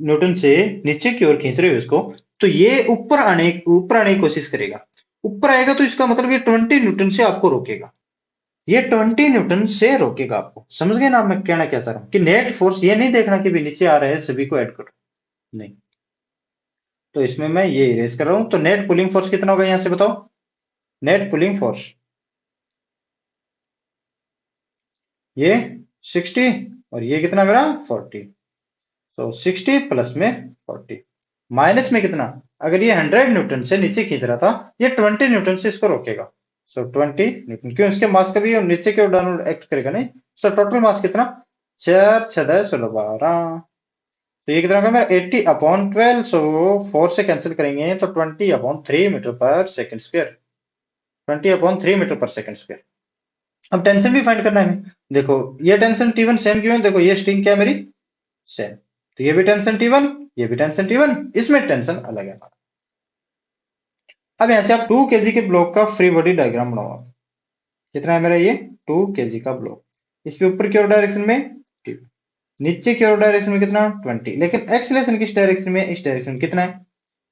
Speaker 1: न्यूटन से नीचे की ओर खींच रहे हो इसको, तो ये ऊपर आने की कोशिश करेगा। ऊपर आएगा तो इसका मतलब ये 20 न्यूटन से आपको रोकेगा, ये 20 न्यूटन से रोकेगा आपको। समझ गए ना मैं कहना क्या चाह रहा हूं? कि नेट फोर्स ये नहीं देखना कि भी नीचे आ रहे हैं सभी को ऐड करो, नहीं। तो इसमें मैं ये इरेज कर रहा हूं। तो नेट पुलिंग फोर्स कितना होगा यहां से बताओ? नेट पुलिंग फोर्स ये 60 और ये कितना मेरा 40। तो 60 प्लस में 40 माइनस में कितना, अगर ये 100 न्यूटन से नीचे खींच रहा था, ये 20 न्यूटन से इसको रोकेगा। सो 20 न्यूटन, क्यों इसके मास का भी और नीचे के डाउनवर्ड एक्ट करेगा नहीं। सो टोटल मास कितना 4 6 10 16 12, तो ये कितना होगा मेरा 80 अपॉन 12। सो 4 से कैंसिल करेंगे तो 20 upon 3 metre per second square, 20 upon 3 metre per second square. अब टेंशन भी फाइंड करना है हमें। देखो ये टेंशन T1 सेम क्यों है, देखो ये स्ट्रिंग क्या है मेरी सेम, तो ये भी टेंशन T1 ये भी टेंशन T1, इसमें टेंशन अलग है हमारा। अब यहां से आप 2 केजी के ब्लॉक का फ्री बॉडी डायग्राम बनाओ। कितना है मेरा ये 2 केजी का ब्लॉक, इसके ऊपर की ओर डायरेक्शन में T, नीचे की ओर डायरेक्शन में कितना 20, लेकिन एक्सीलरेशन किस डायरेक्शन में, इस डायरेक्शन में कितना है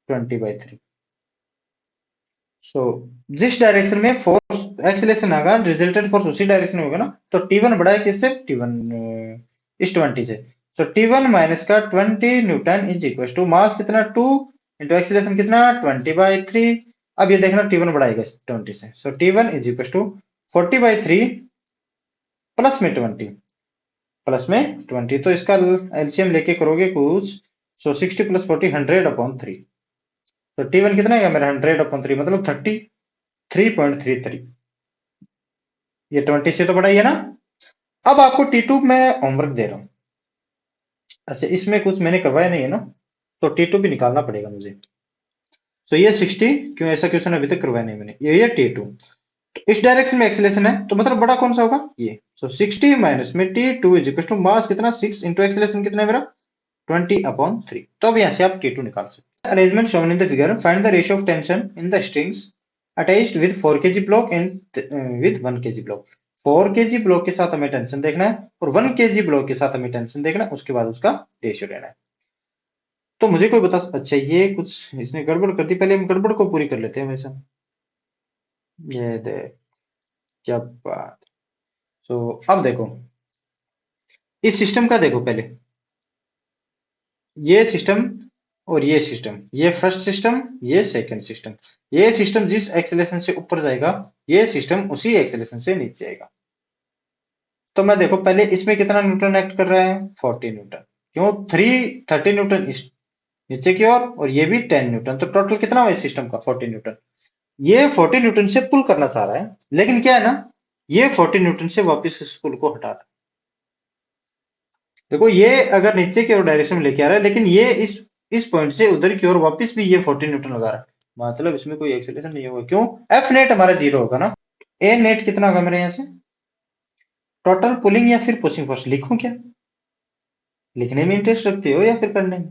Speaker 1: 20/3। सो जिस डायरेक्शन में फोर्स एक्सीलरेशन होगा, रिजल्टेंट फोर्स उसी डायरेक्शन में होगा ना। तो T1 बड़ा है किससे, T1 इस 20 से। सो T1 माइनस का 20 newton is equal to mass कितना 2 इंटू एक्सीलरेशन कितना 20/3। अब ये देखना T1 बढ़ाएगा 20 से, so T1 is equal to 40/3 plus में 20, प्लस में 20, तो इसका एलसीएम लेके करोगे कुछ, सो 60 प्लस 40 100/3, तो T1 कितना है मेरा 100/3 मतलब 33.33, ये 20 से तो बड़ा ही है ना। अब आपको T2 में होमवर्क दे रहा हूं, अच्छा इसमें कुछ मैंने करवाया नहीं है ना, तो T2 भी निकालना पड़ेगा मुझे। सो ये 60, क्यों ऐसा क्वेश्चन अभी तक करवाया नहीं मैंने, ये T2, तो इस डायरेक्शन में एक्सेलेरेशन है, तो मतलब बड़ा कौन सा होगा ये, सो 60 माइनस में T2 is equal to mass कितना 6 इंटू एक्सेलेरेशन कितना है मेरा 20/3, तो अब यहाँ से आप T2 निकाल सकते हैं। Arrangement shown in the figure, find the ratio of tension in the strings attached with 4 kg block and with 1 kg block. 4 kg block के साथ हमें टेंशन देखना है और 1 kg ब्लॉक के साथ हमें टेंशन देखना है, उसके बाद उसका रेशियो लेना है। तो मुझे कोई बता, अच्छा ये कुछ इसने गड़बड़ कर दी, पहले हम गड़बड़ को पूरी कर लेते हैं हमेशा। ये देख क्या बात, तो अब देखो इस सिस्टम का देखो पहले, ये सिस्टम और ये सिस्टम, ये फर्स्ट सिस्टम, ये सेकंड सिस्टम, ये सिस्टम जिस एक्सेलेरेशन से ऊपर जाएगा, ये सिस्टम उसी एक्सेलेरेशन से नीचे आएगा। तो मैं देखो पहले इसमें कितना न्यूटन एक्ट कर रहा है 40 न्यूटन, क्यों 30 न्यूटन इस नीचे की ओर और ये भी 10 न्यूटन, तो टोटल कितना हुआ इस सिस्टम का 40 न्यूटन। ये 40 न्यूटन से पुल करना चाह रहा है, लेकिन क्या है ना, ये 40 न्यूटन से वापस इस पुल को हटा रहा है। देखो ये अगर नीचे की ओर डायरेक्शन में लेके आ रहा है, लेकिन ये इस पॉइंट से उधर की ओर वापस भी ये 40 न्यूटन लगा रहा है, मतलब इसमें कोई एक्सेलरेशन नहीं होगा, क्यों एफ नेट हमारा जीरो होगा ना। ए नेट कितना होगा मेरे यहाँ से, टोटल पुलिंग या फिर पुशिंग फोर्स लिखूं क्या, लिखने में इंटरेस्ट रखते हो या फिर करने में,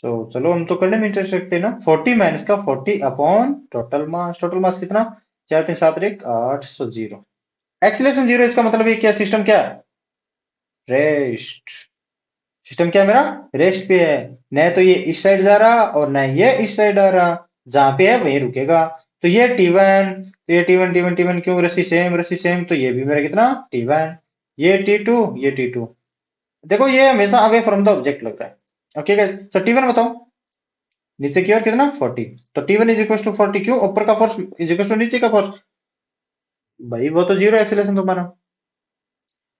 Speaker 1: तो चलो हम तो करने में इंटरेस्ट रखते हैं ना। 40 माइनस का 40 अपॉन टोटल मास कितना 4 3 7 1 8, सो जीरो, एक्सीलरेशन जीरो, इसका मतलब ये क्या सिस्टम क्या है, रेस्ट, सिस्टम क्या है मेरा रेस्ट पे है, न तो ये इस साइड जा रहा और न ये इस साइड आ रहा, जहां पे है वहीं रुकेगा। तो ये T1, तो ये T1 क्यों, रस्सी सेम, तो ये भी मेरा कितना T1, ये T2, ये T2, देखो ये हमेशा अवे फ्रॉम द ऑब्जेक्ट लग रहा है। ओके गाइस, तो T1 बताओ नीचे की ओर कितना 40, तो T1 इज इक्वल टू 40, क्यों ऊपर का फोर्स इज इक्वल टू नीचे का फोर्स, भाई वो तो जीरो एक्सेलरेशन तुम्हारा।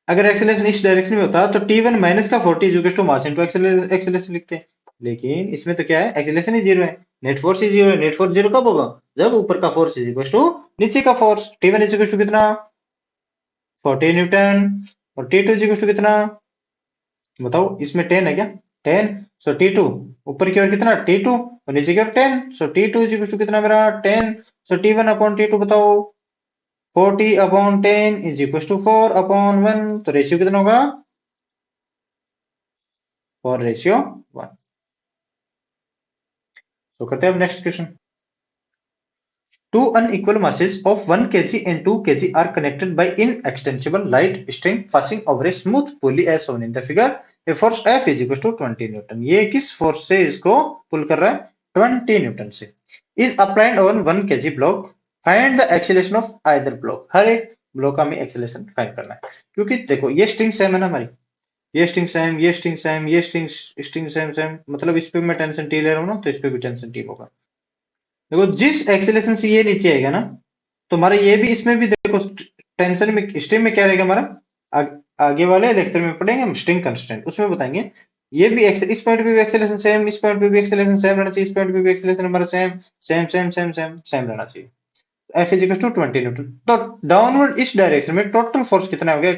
Speaker 1: अगर एक्सेलरेशन इस डायरेक्शन में होता तो T1 माइनस का 40 is equal to mass into acceleration लिखते हैं, लेकिन इसमें तो क्या है एक्सेलरेशन ही जीरो है, नेट फोर्स ही जीरो है। नेट फोर्स जीरो कब होगा, जब ऊपर का फोर्स इज इक्वल टू नीचे का force. T1 is equal to कितना 40 न्यूटन और T2 इज इक्वल टू कितना, बताओ इसमें 10 है क्या 10, सो T2 ऊपर की ओर कितना T2 और नीचे की ओर 10, सो T2 इज इक्वल टू कितना मेरा 10, सो T1 अपॉन T2 बताओ 40/10 इज इक्वल टू 4/1, तो रेशियो कितना होगा 4:1। तो करते हैं अब next question. Two unequal masses of 1 kg and 2 kg are connected by inextensible light string passing over a smooth pulley as shown in the figure. A force F is equal to 20 Newton. ये किस force से इसको पुल कर रहा है 20 Newton से। Is applied on 1 kg block. Find the acceleration of either block. हर एक block का हमें एक्सेलरेशन फाइंड करना है, क्योंकि देखो ये स्ट्रिंग सेम है ना हमारी, ये स्ट्रिंग सेम, ये स्ट्रिंग सेम, ये स्ट्रिंग सेम, मतलब इस पे मैं टेंशन टी ले रहा हूँ ना, तो इस पे भी टेंशन टी होगा। देखो जिस एक्सेलरेशन से ये नीचे आएगा ना, तो हमारा ये भी इसमें भी देखो टेंशन में स्ट्रिंग में क्या रहेगा हमारा, आगे वाले लेक्चर में पढ़ेंगे हम स्ट्रिंग कंस्टेंट, उसमें बताएंगे। ये भी इस पॉइंट पे भी एक्सेलरेशन सेम, इस पॉइंट पे भी एक्सेलरेशन सेम रहना चाहिए, इस पॉइंट पे भी एक्सेलरेशन हमारा same same same same same same रहना चाहिए। F is equal to 20 newton. तो डाउनवर्ड इस डायरेक्शन में टोटल फोर्स कितना हो गया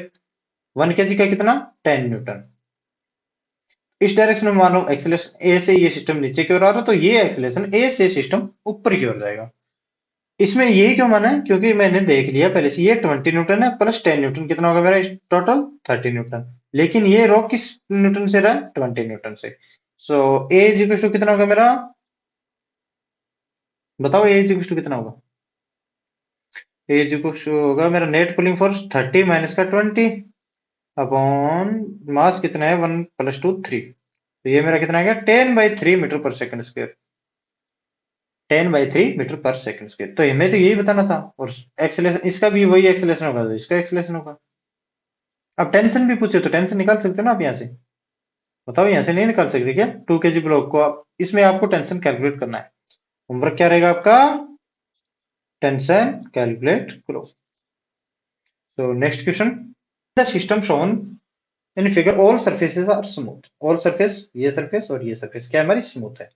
Speaker 1: 1 kg का कितना 10 न्यूटन। इस डायरेक्शन में मानो एक्सेलरेशन ए से ये सिस्टम नीचे की ओर आ रहा है, तो ये एक्सेलरेशन ए से सिस्टम ऊपर की ओर जाएगा। इसमें ये क्यों माना है, क्योंकि मैंने देख लिया पहले से ये 20 न्यूटन है प्लस 10 न्यूटन कितना होगा मेरा टोटल 30 न्यूटन, लेकिन ये रो किस न्यूटन से रहा है 20 न्यूटन से। सो ए इज इक्वल टू कितना होगा मेरा, बताओ ए इज इक्वल टू कितना होगा, ए इज इक्वल टू होगा मेरा नेट पुलिंग फोर्स 30 माइनस का 20 अपॉन मास कितना है 1 + 2 3, तो ये मेरा कितना आ गया 10/3 metre per second square, 10/3 metre per second square. तो हमें तो यही बताना था, और एक्सेलरेशन इसका भी वही एक्सेलरेशन होगा, तो इसका एक्सेलरेशन होगा। अब टेंशन भी पूछे तो टेंशन निकाल सकते हो ना आप यहाँ से, बताओ यहाँ से नहीं निकाल सकते क्या 2 kg ब्लॉक को, आप इसमें आपको टेंशन कैलकुलेट करना है। होमवर्क क्या रहेगा आपका? टेंशन कैलकुलेट करो। तो next question, the system shown in figure all surfaces are smooth. All surface, ये सरफेस और ये सरफेस क्या हमारी स्मूथ है।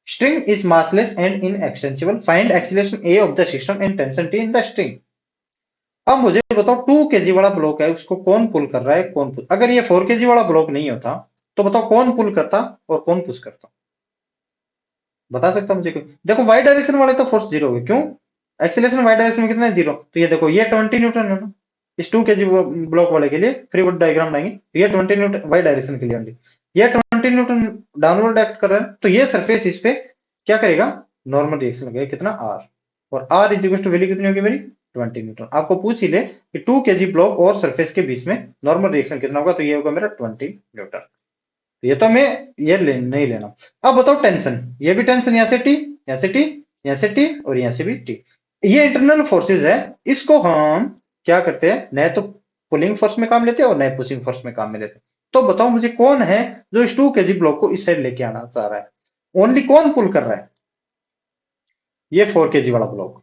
Speaker 1: String is massless and inextensible, find acceleration A of the system and tension T in the string. अब मुझे बताओ 2 kg वाला ब्लॉक है, उसको कौन पुल कर रहा है, कौन पुल। अगर ये 4 kg वाला ब्लॉक नहीं होता तो बताओ कौन पुल करता और कौन पुश करता? बता सकता मुझे कोई? देखो वाई डायरेक्शन वाले तो फोर्स जीरो है, क्यों? एक्सीलरेशन वाई डायरेक्शन में कितना है? जीरो। तो ये देखो ये 20 न्यूटन है ना, इस 2 kg ब्लॉक वाले के लिए फ्री बॉडी डायग्राम लाएंगे तो ये 20 न्यूटन वाई डायरेक्शन के लिए ओनली, ये 20 न्यूटन डाउनवर्ड एक्ट कर रहा है, तो ये सरफेस इस पे क्या करेगा? नॉर्मल रिएक्शन लगेगा, कितना? आर। और R is equal to value कितनी होगी मेरी? 20 न्यूटन। आपको पूछ ही ले कि 2 kg ब्लॉक और सरफेस के बीच में नॉर्मल रिएक्शन कितना होगा, तो ये होगा मेरा 20 न्यूटन। ये तो मैं ये नहीं लेना। अब बताओ टेंशन, ये भी टेंशन, यहां से टी, यहां से टी, यहां से टी और यहां से भी टी। ये इंटरनल फोर्सेज है, इसको हम क्या करते हैं, न तो पुलिंग फोर्स में काम लेते हैं और न पुशिंग फोर्स में काम में लेते हैं। तो बताओ मुझे कौन है जो इस 2 kg ब्लॉक को इस साइड लेके आना चाह रहा है? ओनली कौन पुल कर रहा है? ये 4 kg वाला ब्लॉक।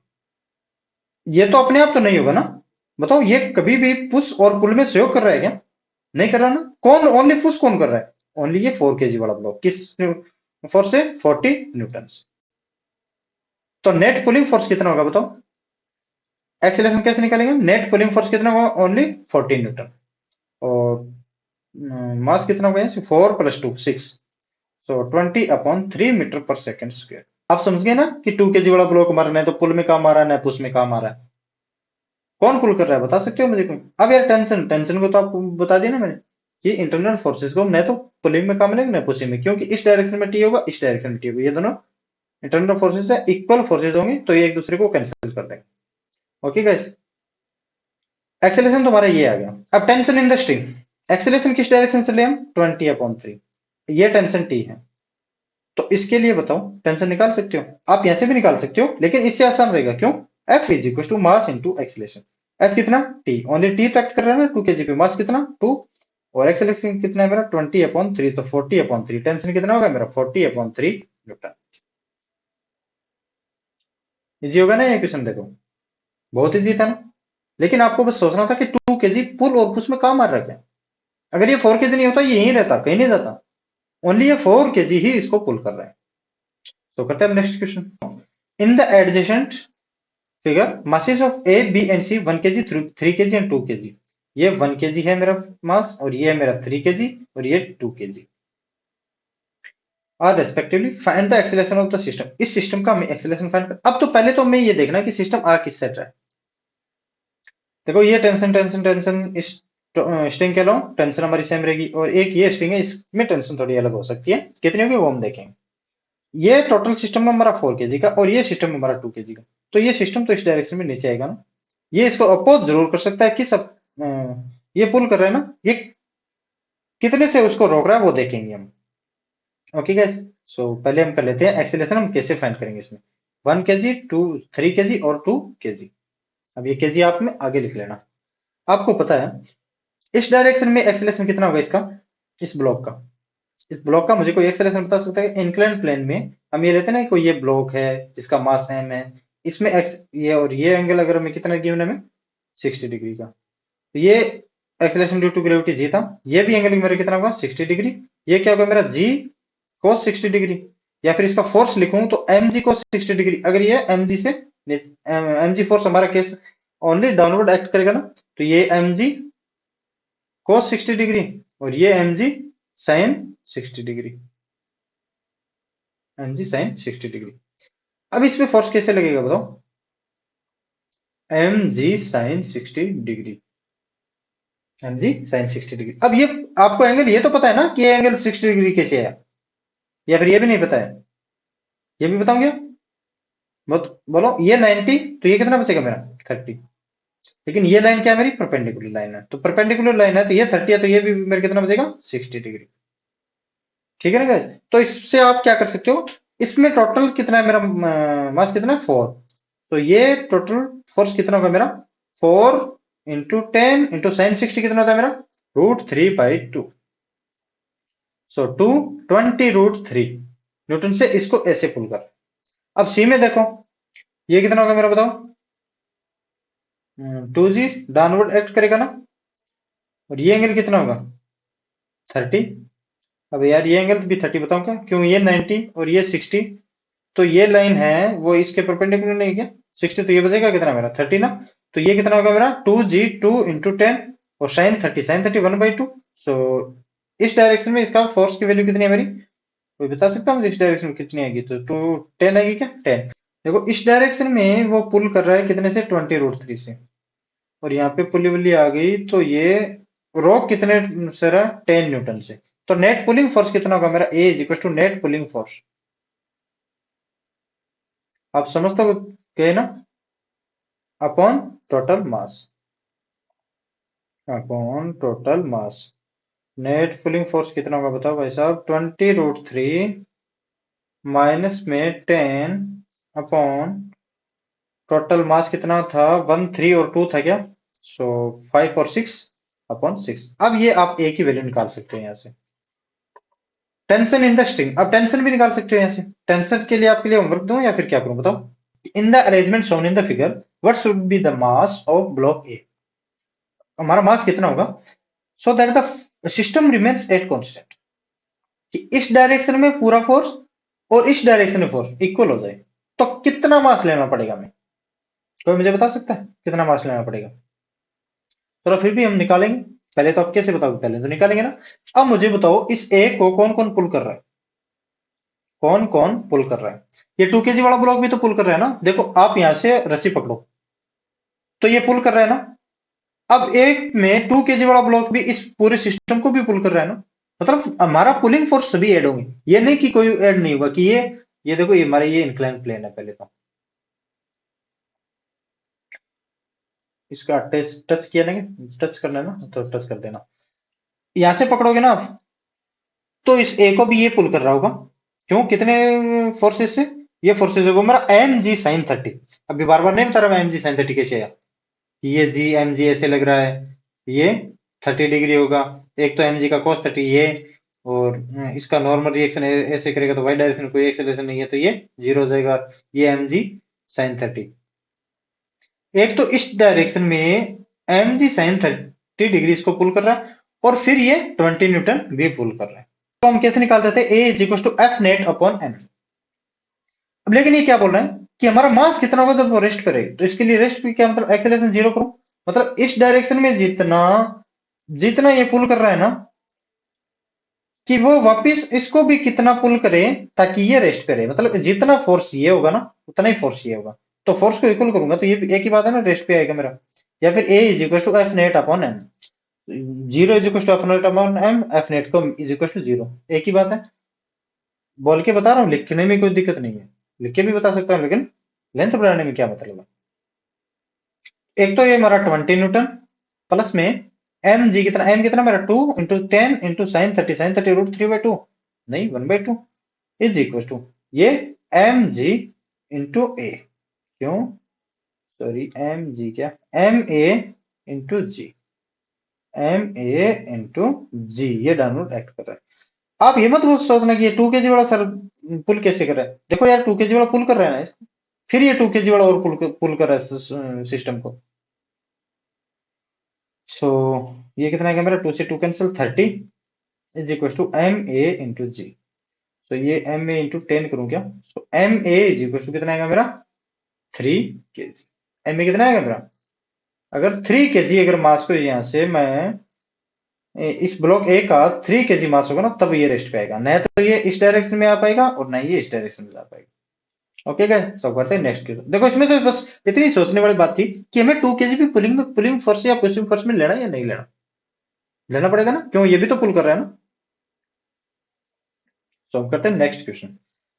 Speaker 1: ये तो अपने आप तो नहीं होगा ना, बताओ ये कभी भी पुश और पुल में सहयोग कर रहा है क्या? नहीं कर रहा ना। कौन ओनली पुश कौन कर रहा है? ओनली ये 4 kg वाला ब्लॉक। किस फोर्स से? 40 न्यूटन। तो नेट पुलिंग फोर्स कितना होगा बताओ? एक्सेलरेशन कैसे निकालेंगे? नेट पुलिंग फोर्स कितना होगा? Only 40 Newton. और मास कितना होगा? 4 + 2 6, सो 20/3 मीटर/सेकंड स्क्वायर। आप समझ गए ना कि 2 kg वाला ब्लॉक हमारा नहीं तो पुल में काम आ रहा है ना पुश में काम आ रहा है। कौन पुल कर रहा है बता सकते हो मुझे कोई? अब यार टेंशन, टेंशन को तो आपको बता दिया ना मैंने कि इंटरनल फोर्सेस को न तो पुलिंग में काम लेंगे न पुशिंग में, क्योंकि इस डायरेक्शन में टी होगा, इस डायरेक्शन में टी होगा, ये दोनों इंटरनल फोर्सेस है, इक्वल फोर्सेस होंगे तो ये एक दूसरे को कैंसिल कर देंगे। ओके गाइस, एक्सेलरेशन तुम्हारा ये आ गया। अब tension in the string, acceleration किस डायरेक्शन से ले हम? 20/3। ये टेंशन टी है, तो इसके लिए बताओ टेंशन निकाल सकते हो? आप यहां से भी निकाल सकते हो, लेकिन इससे आसान रहेगा। क्यों? F is equal to mass into acceleration. F कितना? टी, ओनली टी तो एक्ट कर रहा है ना 2 kg पे। मास कितना? 2। और एक्सेलरेशन कितना है मेरा? 20/3, तो 40/3। टेंशन कितना होगा मेरा? 40/3 न्यूटन। इजी होगा ना ये क्वेश्चन? देखो बहुत इजी था ना, लेकिन आपको बस सोचना था कि 2 kg पुल और पुश में काम मार रहा है। अगर ये 4 kg नहीं होता, ये यहीं रहता, कहीं नहीं जाता। ओनली ये 4 kg ही इसको पुल कर रहा है। तो करते हैं next question. In the adjacent figure masses of A B and C 1 kg, 3 kg and 2 kg। ये 1 kg है मेरा मास और ये है मेरा 3 kg और ये 2 kg और respectively find the acceleration of the system. इस सिस्टम का हमें एक्सेलरेशन फाइंड कर। अब तो पहले तो हमें ये देखना कि सिस्टम आ किस सेट रहा है। देखो ये टेंशन टेंशन टेंशन, इस स्ट्रिंग के अलावा टेंशन हमारी सेम रहेगी, और एक ये स्ट्रिंग है, इसमें टेंशन थोड़ी अलग हो सकती है। कितनी होगी वो हम देखेंगे। ये टोटल सिस्टम में हमारा 4 kg का और ये सिस्टम में हमारा 2 kg का, तो ये सिस्टम तो इस डायरेक्शन में नीचे आएगा ना। ये इसको अपोज जरूर कर सकता है कि सब ये पुल कर रहा है ना, ये कितने से उसको रोक रहा है वो देखेंगे हम। ओके गाइस, सो पहले हम कर लेते हैं एक्सेलरेशन हम कैसे फाइंड करेंगे इसमें। 1 kg, 3 kg और 2 kg। अब ये kg आप में आगे लिख लेना। आपको पता है इस डायरेक्शन में एक्सेलरेशन कितना होगा इसका, इस ब्लॉक का। इस ब्लॉक का मुझे कोई एक्सेलरेशन बता सकता है? इंक्लाइन प्लेन में हम ये लेते हैं ना, कोई ये ब्लॉक है जिसका मास m है, इसमें एक्स ये और ये एंगल अगर हमें कितना गिवन है हमें 60 डिग्री का, तो ये acceleration due to gravity G था। ये भी एंगल मेरा कितना होगा? 60 डिग्री। ये क्या होगा मेरा? जी cos 60 डिग्री। या फिर इसका फोर्स लिखूं तो एम जी cos 60 डिग्री। अगर ये एम जी से एम जी फोर्स हमारा केस ओनली डाउनवर्ड एक्ट करेगा ना, तो ये एम जी cos 60 डिग्री और ये M G sin 60 degree, M G sin 60 degree. अब इसमें फोर्स कैसे लगेगा बताओ? M G sin 60 degree, M G sin 60 degree. अब ये आपको एंगल ये तो पता है ना कि ये एंगल 60 डिग्री कैसे आया, या फिर ये भी नहीं पता है? ये भी बताऊंगे। बोलो ये 90, तो ये कितना बचेगा मेरा? 30। लेकिन ये लाइन क्या है मेरी? परपेंडिकुलर लाइन है, तो परपेंडिकुलर लाइन है तो ये 30 है, तो ये भी मेरा कितना बचेगा? 60 डिग्री। ठीक है ना गाइस? तो इससे आप क्या कर सकते हो, इसमें टोटल कितना है मेरा मास कितना है? 4। तो ये टोटल फोर्स कितना होगा मेरा? 4 इंटू 10 इंटू साइन 60 कितना होता है मेरा? √3/2। सो 220 √3 न्यूटन से इसको ऐसे पुल कर। अब सी में देखो, ये कितना होगा मेरा बताओ? 2g डाउनवर्ड एक्ट करेगा ना, और ये एंगल कितना होगा? 30। अब यार ये एंगल भी 30 बताओ क्या, क्यों ये 90 और ये 60, तो ये लाइन है वो इसके परपेंडिकुलर नहीं क्या? 60, तो ये बचेगा कितना मेरा? 30 ना। तो ये कितना होगा मेरा? 2g2 × 10, और sin 30 1/2। सो इस डायरेक्शन में इसका फोर्स की वैल्यू कितनी है मेरी? कोई बता सकता हूँ इस डायरेक्शन में कितनी आएगी? तो 10 आएगी क्या? 10। देखो इस डायरेक्शन में वो पुल कर रहा है कितने से? 20√3 से, और यहाँ पे पुली वुली आ गई, तो ये रॉक कितने से रहा? 10 न्यूटन से। तो नेट पुलिंग फोर्स कितना होगा मेरा? A is equal to net pulling force. आप समझ तो गए ना? Upon total mass, upon total mass. Net pulling force कितना होगा बताओ भाई साहब? 20√3 माइनस में 10 अपॉन टोटल मास कितना था? 1 3 और 2 था क्या? सो 5 और 6 अपॉन 6। अब ये आप ए की वैल्यू निकाल सकते हैं यहाँ से। टेंशन इन द स्ट्रिंग, अब टेंशन भी निकाल सकते हो यहाँ से। टेंशन के लिए आपके लिए होमवर्क दूं या फिर क्या करूं बताओ? In the arrangement shown in the figure what should be the mass of block ए। हमारा मास कितना होगा? So that the system remains at constant, कि इस डायरेक्शन में पूरा फोर्स और इस डायरेक्शन में फोर्स इक्वल हो जाए। तो कितना मास लेना पड़ेगा हमें? कोई मुझे बता सकता है कितना मास लेना पड़ेगा? चलो फिर भी हम निकालेंगे। पहले तो आप कैसे बताओगे? पहले तो निकालेंगे ना। अब मुझे बताओ इस ए को कौन कौन पुल कर रहा है? कौन कौन पुल कर रहा है? ये 2 kg वाला ब्लॉक भी तो पुल कर रहा है ना। देखो आप यहां से रस्सी पकड़ो, तो ये पुल कर रहा है ना। अब एक में 2 kg वाला ब्लॉक भी इस पूरे सिस्टम को भी पुल कर रहा है ना। मतलब हमारा पुलिंग फोर्स सभी ऐड होंगे, ये नहीं कि कोई ऐड नहीं होगा। कि ये देखो, ये हमारा ये इंक्लाइन प्लेन है। पहले तो इसका टच टच किया ना, टच करना है ना, तो टच कर देना। यहां से पकड़ोगे ना आप, तो इस ए को भी ये पुल कर रहा होगा। क्यों? कितने फोर्सेस से? ये फोर्सेस होगा मेरा एम जी साइन 30। अभी बार बार नहीं बता रहा मैं एम जी साइन 30 कैसे आया। ये जी एम जी ऐसे लग रहा है, ये 30 डिग्री होगा। एक तो एम जी का cos 30 ये, और इसका नॉर्मल रिएक्शन ऐसे करेगा तो वाई डायरेक्शन में कोई एक्सेलरेशन नहीं है, तो ये 0 हो जाएगा। ये एम जी साइन 30। एक तो इस डायरेक्शन में एम जी साइन 30 डिग्री इसको पुल कर रहा है, और फिर ये 20 न्यूटन भी पुल कर रहा है। तो हम कैसे निकालते थे? A is equal to F net upon M. अब लेकिन ये क्या बोल रहे हैं कि हमारा मास कितना होगा जब वो रेस्ट करे? तो इसके लिए रेस्ट भी क्या मतलब? एक्सेलरेशन 0 करो। मतलब इस डायरेक्शन में जितना जितना ये पुल कर रहा है ना, कि वो वापिस इसको भी कितना पुल करे ताकि ये रेस्ट करे। मतलब जितना फोर्स ये होगा ना, उतना ही फोर्स ये होगा। तो फोर्स को इक्वल करूंगा तो ये एक ही बात है ना, रेस्ट पे आएगा मेरा। या फिर A is equal to F net upon M. 0 is equal to F net upon M, F net को इज इक्वल टू 0, एक ही बात है। बोल के बता रहा हूँ, लिखने में कोई दिक्कत नहीं है। लिख के भी बता सकता हूँ, लेकिन लेंथ बढ़ाने में क्या मतलब है? एक तो ये हमारा 20 न्यूटन, प्लस में एम जी कितना? एम कितना मेरा? 2 × 10 × sin 30 नहीं 1/2 इज इक्वल टू ये एम जी इंटू ए। क्यों? सॉरी, एम जी क्या, M A into G, M A into G. ये डाउनवर्ड एक्ट कर रहा है। आप ये मत सोचना कि ये 2 kg वाला सर पुल कैसे कर रहा है। देखो यार 2 kg वाला पुल कर रहा है ना इसको, फिर ये 2 kg वाला और पुल कर रहा है सिस्टम को। सो ये कितना है मेरा? 2 से 2 cancel, 30 is equal to M A into G. तो ये एम ए इंटू 10 करूं क्या? So M A is equal to कितना आएगा मेरा? 3 kg। एम ए कितना आएगा मेरा? अगर 3 kg अगर मास को यहाँ से मैं इस ब्लॉक ए का 3 kg मास होगा ना, तब ये रेस्ट पे आएगा। नहीं तो ये इस डायरेक्शन में आ पाएगा और नहीं ये इस डायरेक्शन में आ पाएगा। ओके गाइस, सब करते हैं नेक्स्ट केस। देखो इसमें तो बस इतनी सोचने वाली बात थी कि हमें 2 kg भी पुलिंग फोर्स या पुशिंग फोर्स में लेना या नहीं लेना। लेना पड़ेगा ना, क्यों? ये भी तो पुल कर रहा है ना। तो हम करते हैं नेक्स्ट क्वेश्चन।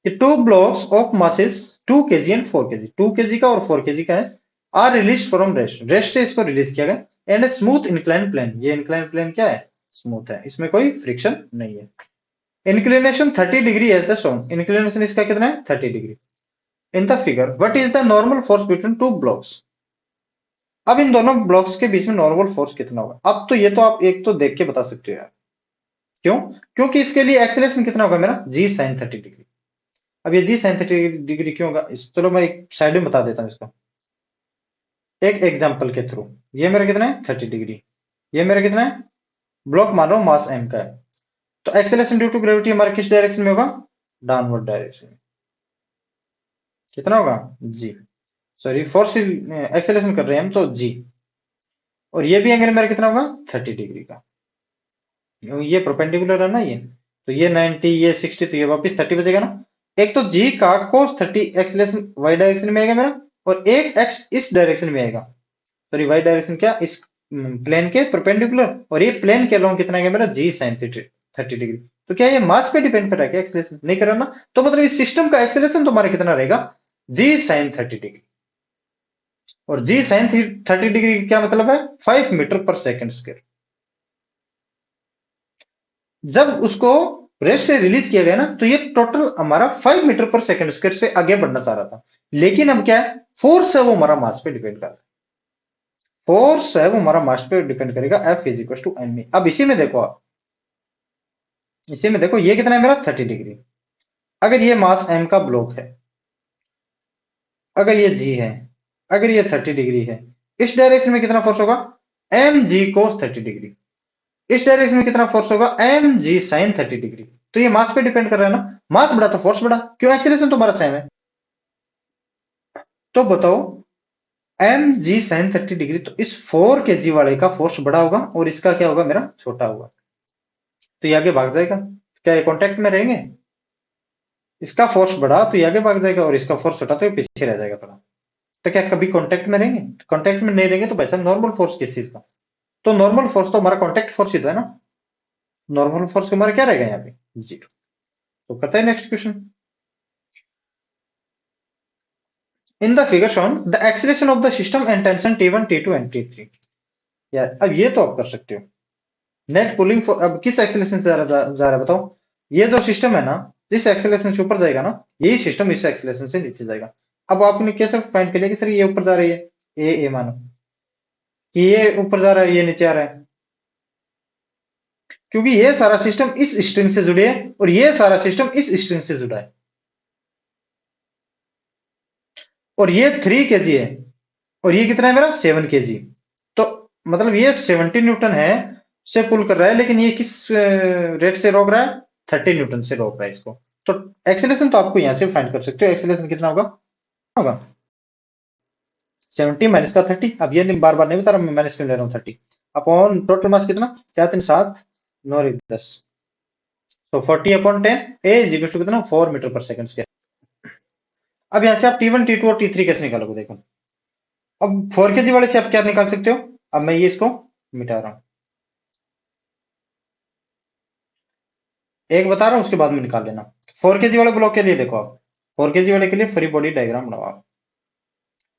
Speaker 1: कि two blocks of masses 2 kg and 4 kg, 2 kg का और 4 kg का है, are release from rest, rest से इसको रिलीज किया गया। एंड स्मूथ इंक्लाइन प्लेन, ये इंक्लाइन प्लेन क्या है? स्मूथ है, इसमें कोई फ्रिक्शन नहीं है। Inclination 30 degree as the shown, inclination इसका कितना है? 30 degree. In the figure what is the normal force between two blocks. अब इन दोनों ब्लॉक्स के बीच में नॉर्मल फोर्स कितना होगा? अब तो ये तो आप एक तो देख के बता सकते हो यार। क्यों? क्योंकि इसके लिए एक्सेलरेशन कितना होगा मेरा? जी साइन 30 डिग्री। अब ये जी साइन 30 डिग्री क्यों होगा, चलो मैं एक साइड में बता देता हूँ इसको एक एग्जाम्पल के थ्रू। ये मेरा कितना है 30 डिग्री, ये मेरा कितना है ब्लॉक मान रहा हूँ मास एम का है। तो एक्सेलरेशन ड्यू टू ग्रेविटी हमारा किस डायरेक्शन में होगा, डाउनवर्ड डायरेक्शन में। कितना होगा जी, सॉरी फोर्स एक्सेलरेशन कर रहे हैं हम तो जी, और ये भी एंगल मेरा कितना होगा 30 डिग्री का, ये परपेंडिकुलर है ना ये, तो ये 90 ये 60 तो ये वापस 30 बचेगा ना। एक तो जी का cos 30 एक्सेलरेशन वाई डायरेक्शन में आएगा मेरा, और एक एक्स इस डायरेक्शन में आएगा, सॉरी वाई डायरेक्शन क्या इस प्लेन के परपेंडिकुलर, और ये प्लेन के अलोंग कितना आएगा मेरा जी साइन 30 डिग्री। तो क्या ये मास पे डिपेंड कर रहा है क्या एक्सेलरेशन, नहीं कर रहा ना, तो मतलब इस सिस्टम का एक्सेलरेशन तुम्हारा कितना रहेगा जी साइन 30 डिग्री, और जी साइन 30 डिग्री क्या मतलब है 5 मीटर पर सेकेंड स्क्वायर। जब उसको रेस्ट से रिलीज किया गया ना तो ये टोटल हमारा 5 मीटर पर सेकंड स्क्वायर से आगे बढ़ना चाह रहा था, लेकिन अब क्या है फोर्स है वो हमारा मास पे डिपेंड करता है, फोर्स है वो हमारा मास पे डिपेंड करेगा F is equal to M. अब इसी में देखो आप, इसी में देखो ये कितना है मेरा 30 डिग्री, अगर ये मास एम का ब्लॉक है, अगर ये जी है, अगर ये 30 डिग्री है, इस डायरेक्शन में कितना फोर्स होगा एम जी कोस 30 डिग्री, इस डायरेक्शन में कितना फोर्स होगा एम जी साइन 30 डिग्री। तो ये मास पे डिपेंड कर रहा है ना, मास बढ़ा तो फोर्स बढ़ा, क्यों एक्सीलरेशन तो हमारा सेम है। तो बताओ एम जी साइन 30 डिग्री, तो इस 4 kg वाले का फोर्स बड़ा होगा और इसका क्या होगा मेरा छोटा होगा, तो ये आगे भाग जाएगा। क्या ये कॉन्टेक्ट में रहेंगे, इसका फोर्स बढ़ा तो ये आगे भाग जाएगा और इसका फोर्स छोटा तो ये पीछे रह जाएगा थोड़ा। तो क्या कभी कॉन्टेक्ट में रहेंगे, कॉन्टेक्ट में नहीं रहेंगे तो भाई साहब नॉर्मल फोर्स किस चीज का, तो नॉर्मल फोर्स तो हमारा कॉन्टेक्ट फोर्स ही तो है ना, नॉर्मल फोर्स हमारा क्या रहेगा यहाँ पे जीरो। तो करते हैं next question. In the figure shown the acceleration of the system and tension T1 T2 and T3। यार अब ये तो आप कर सकते हो, नेट पुलिंग फॉर, अब किस एक्सेलरेशन से जा रहा है बताओ, ये जो सिस्टम है ना जिस एक्सेलरेशन से ऊपर जाएगा ना यही सिस्टम इस एक्सेलरेशन से नीचे जाएगा। अब आपने कैसे फाइंड कर लिया कि सर ये ऊपर जा रही है, ए मानो कि ये ऊपर जा रहा है ये नीचे आ रहा है, क्योंकि ये सारा सिस्टम इस स्ट्रिंग से जुड़े है और ये सारा सिस्टम इस स्ट्रिंग से जुड़ा है, और ये 3 kg है और ये कितना है मेरा 7 kg। तो मतलब ये 70 न्यूटन है से पुल कर रहा है, लेकिन ये किस रेट से रोक रहा है 30 न्यूटन से रोक रहा है इसको। तो एक्सेलरेशन तो आपको यहां से फाइंड कर सकते हो, एक्सेलरेशन कितना होगा, होगा 70 माइनस का 30। अब ये बार बार नहीं बता रहा मैं माइनस क्यों ले रहा हूँ 30 अपॉन टोटल मास कितना 4 3 7 9 1 10, तो 40 upon 10 A is equal to कितना 4 मीटर पर सेकंड स्क्वायर। अब यहाँ से आप T1 T2 और T3 कैसे निकालोगे देखो, अब 4 kg वाले से आप क्या निकाल सकते हो, अब मैं ये इसको मिटा रहा हूं, एक बता रहा हूं उसके बाद में निकाल लेना। 4 kg वाले ब्लॉक के लिए देखो आप, 4 kg वाले के लिए फ्री बॉडी डायग्राम बनाओ आप।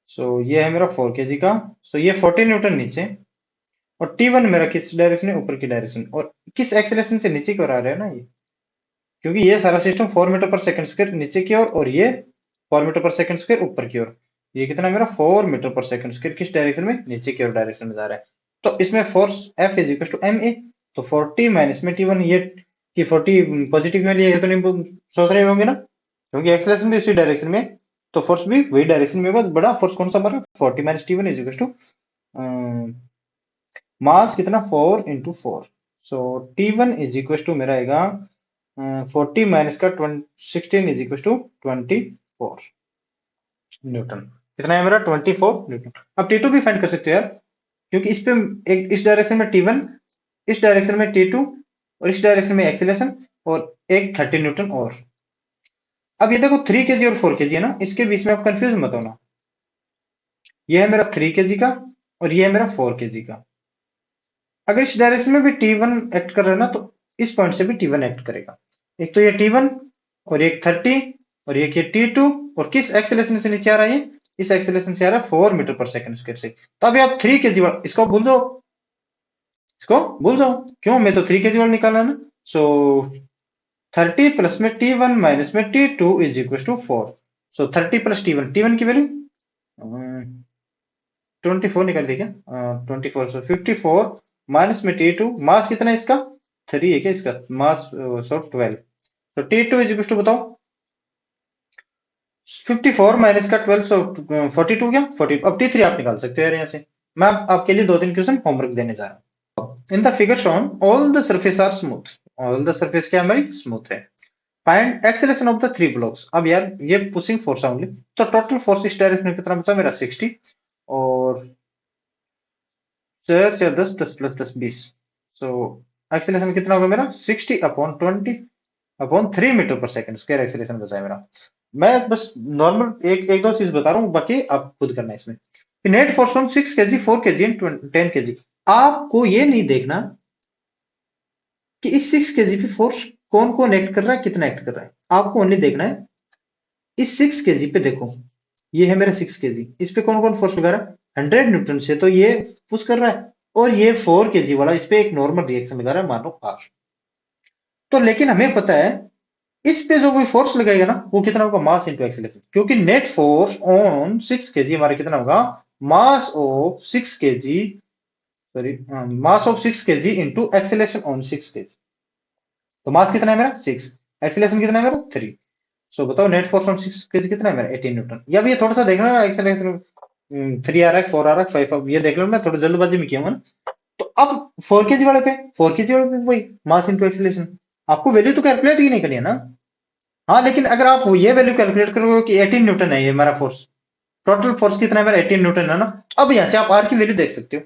Speaker 1: सो ये है मेरा 4 kg का, सो ये 40 न्यूटन नीचे, और T1 मेरा किस डायरेक्शन है ऊपर की डायरेक्शन, और किस एक्सेलरेशन से नीचे की ओर आ रहा है ना ये, क्योंकि ये सारा system 4 metre per second square नीचे की ओर और ये 4 मीटर पर सेकंड स्क्वायर ऊपर की ओर, ये कितना मेरा 4 मीटर पर सेकंड स्क्वायर किस डायरेक्शन में नीचे की ओर डायरेक्शन में जा रहा है। तो इसमें force F is equal to M A, तो 40 माइनस में T1 ये कि 40 पॉजिटिव में लिए तो नहीं सोच रहे होंगे ना, क्योंकि एक्सेलरेशन भी उसी डायरेक्शन में, तो फोर्स भी वही डायरेक्शन में होगा। बड़ा फोर्स कौन सा हमारा 40 minus T1 is equal to mass कितना 4 into 4, so T1 is equal to मेरा आएगा 40 माइनस का 16 इज इक्वल टू 24 न्यूटन, कितना है मेरा 24 न्यूटन। अब T2 भी फाइंड कर सकते हो यार, क्योंकि इस पे एक इस डायरेक्शन में T1, इस डायरेक्शन में T2 और इस डायरेक्शन में एक्सीलरेशन और एक 30 न्यूटन और। अब ये देखो 3 kg और 4 kg है ना, इसके बीच में आप कंफ्यूज मत होना, ये है मेरा 3 kg का और ये है मेरा 4 kg का। अगर इस डायरेक्शन में भी T1 एक्ट कर रहा है ना तो इस पॉइंट से भी T1 एक्ट करेगा, एक तो ये T1 और एक 30 और एक ये T2, और किस एक्सेलरेशन से नीचे आ रहा है ये, इस एक्सेलरेशन से आ रहा है 4 मीटर पर सेकंड स्क्वायर से। तो अभी आप 3 kg इसको भूल जाओ, इसको भूल जाओ, क्यों मैं तो 3 kg वाला निकाला ना। सो 30 प्लस में T1 माइनस में T2 is equal to 4, so 30 plus T1 की वैल्यू 24 निकाल दी क्या, 24, सो 54 माइनस में T2, मास कितना है इसका 3 है क्या इसका मास, सो 12, तो T2 इज इक्वल टू बताओ 54 माइनस का 12, सो 42 क्या 40, अब T3 आप निकाल सकते हो यार यहाँ से। मैं आपके लिए 2-3 क्वेश्चन होमवर्क देने जा रहा हूँ। In the figure shown, all the surfaces are smooth. All the surface क्या हमारी स्मूथ है। Find acceleration of the three blocks. अब यार ये पुशिंग फोर्स है ओनली, तो टोटल फोर्स इस डायरेक्शन में कितना बचा मेरा 60, और 4 4 10 10 प्लस 10 20, सो एक्सेलरेशन कितना होगा मेरा 60 upon 20 upon 3 metre per second square acceleration बचा है मेरा। मैं बस नॉर्मल एक एक दो चीज बता रहा हूँ, बाकी आप खुद करना है इसमें। Net force from 6 kg 4 kg and 10 kg। आपको ये नहीं देखना कि इस 6 केजी पे फोर्स कौन कौन एक्ट कर रहा है, कितना एक्ट कर रहा है। आपको ओनली देखना है इस 6 केजी पे। देखो ये है मेरा 6 केजी, इस पे कौन कौन फोर्स लगा रहा है 100 न्यूटन से, तो ये पुश कर रहा है। और ये 4 केजी वाला इस पे एक नॉर्मल रिएक्शन लगा रहा है, मान लो आर। तो लेकिन हमें पता है इस पे जो कोई फोर्स लगाएगा ना वो कितना होगा, मास इंटू एक्सेलरेशन। क्योंकि नेट फोर्स ऑन 6 केजी हमारा कितना होगा, mass of 6 KG, sorry mass of 6 KG into acceleration on 6 KG. तो मास कितना है मेरा 6, एक्सीलरेशन कितना है मेरा 3। सो बताओ नेट फोर्स ऑन 6 केजी कितना है मेरा 18 न्यूटन। या भी ये थोड़ा सा देखना ना, एक्सीलरेशन 3 आ रहा है 4 आ रहा है 5, ये देख लो, मैं थोड़ी जल्दबाजी में किया हूं ना। तो अब 4 केजी वाले पे, 4 केजी वाले पे वही मास इंटू एक्सीलरेशन। आपको वैल्यू तो कैलकुलेट ही नहीं करनी है ना। हाँ लेकिन अगर आप ये वैल्यू कैलकुलेट करोगे कि 18 न्यूटन है ये मेरा फोर्स, टोटल फोर्स कितना है मेरा 18 न्यूटन है ना। अब यहाँ से आप आर की वैल्यू देख सकते हो।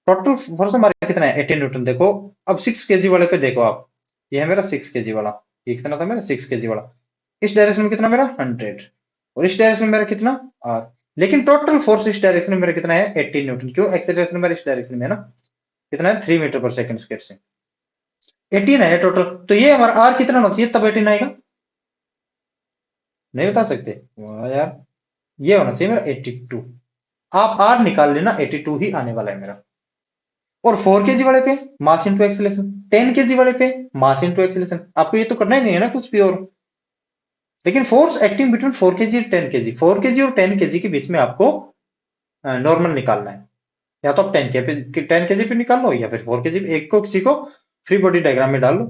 Speaker 1: टोटल फोर्स हमारा कितना है 18 न्यूटन। देखो अब 6 केजी वाले पे देखो आप, ये है मेरा 6 केजी वाला, ये कितना था मेरा 6 केजी वाला। इस डायरेक्शन में कितना मेरा 100, और इस डायरेक्शन में मेरा कितना आर। लेकिन टोटल फोर्स इस डायरेक्शन में मेरा कितना है 18 न्यूटन। क्यों, एक्सेलरेशन मेरा इस डायरेक्शन में है ना, कितना है 3 मीटर पर सेकंड स्क्वायर से 18 है टोटल। तो ये हमारा आर कितना होना चाहिए तब 18 आएगा, नहीं बता सकते। वाह यार, ये होना चाहिए मेरा 82। आप आर निकाल लेना, 82 ही आने वाला है मेरा। और 4 केजी वाले पे मास इंटू एक्सेलरेशन, 10 केजी वाले पे मास इंटू एक्सेलरेशन। आपको ये तो करना ही नहीं है ना कुछ भी और। लेकिन फोर्स एक्टिंग बिटवीन 4 केजी और 10 केजी, 4 केजी और 10 केजी के बीच में आपको नॉर्मल निकालना है। या तो आप 10 केजी पे निकाल लो, या फिर 4 केजी एक को किसी को फ्री बॉडी डायग्राम में डाल लो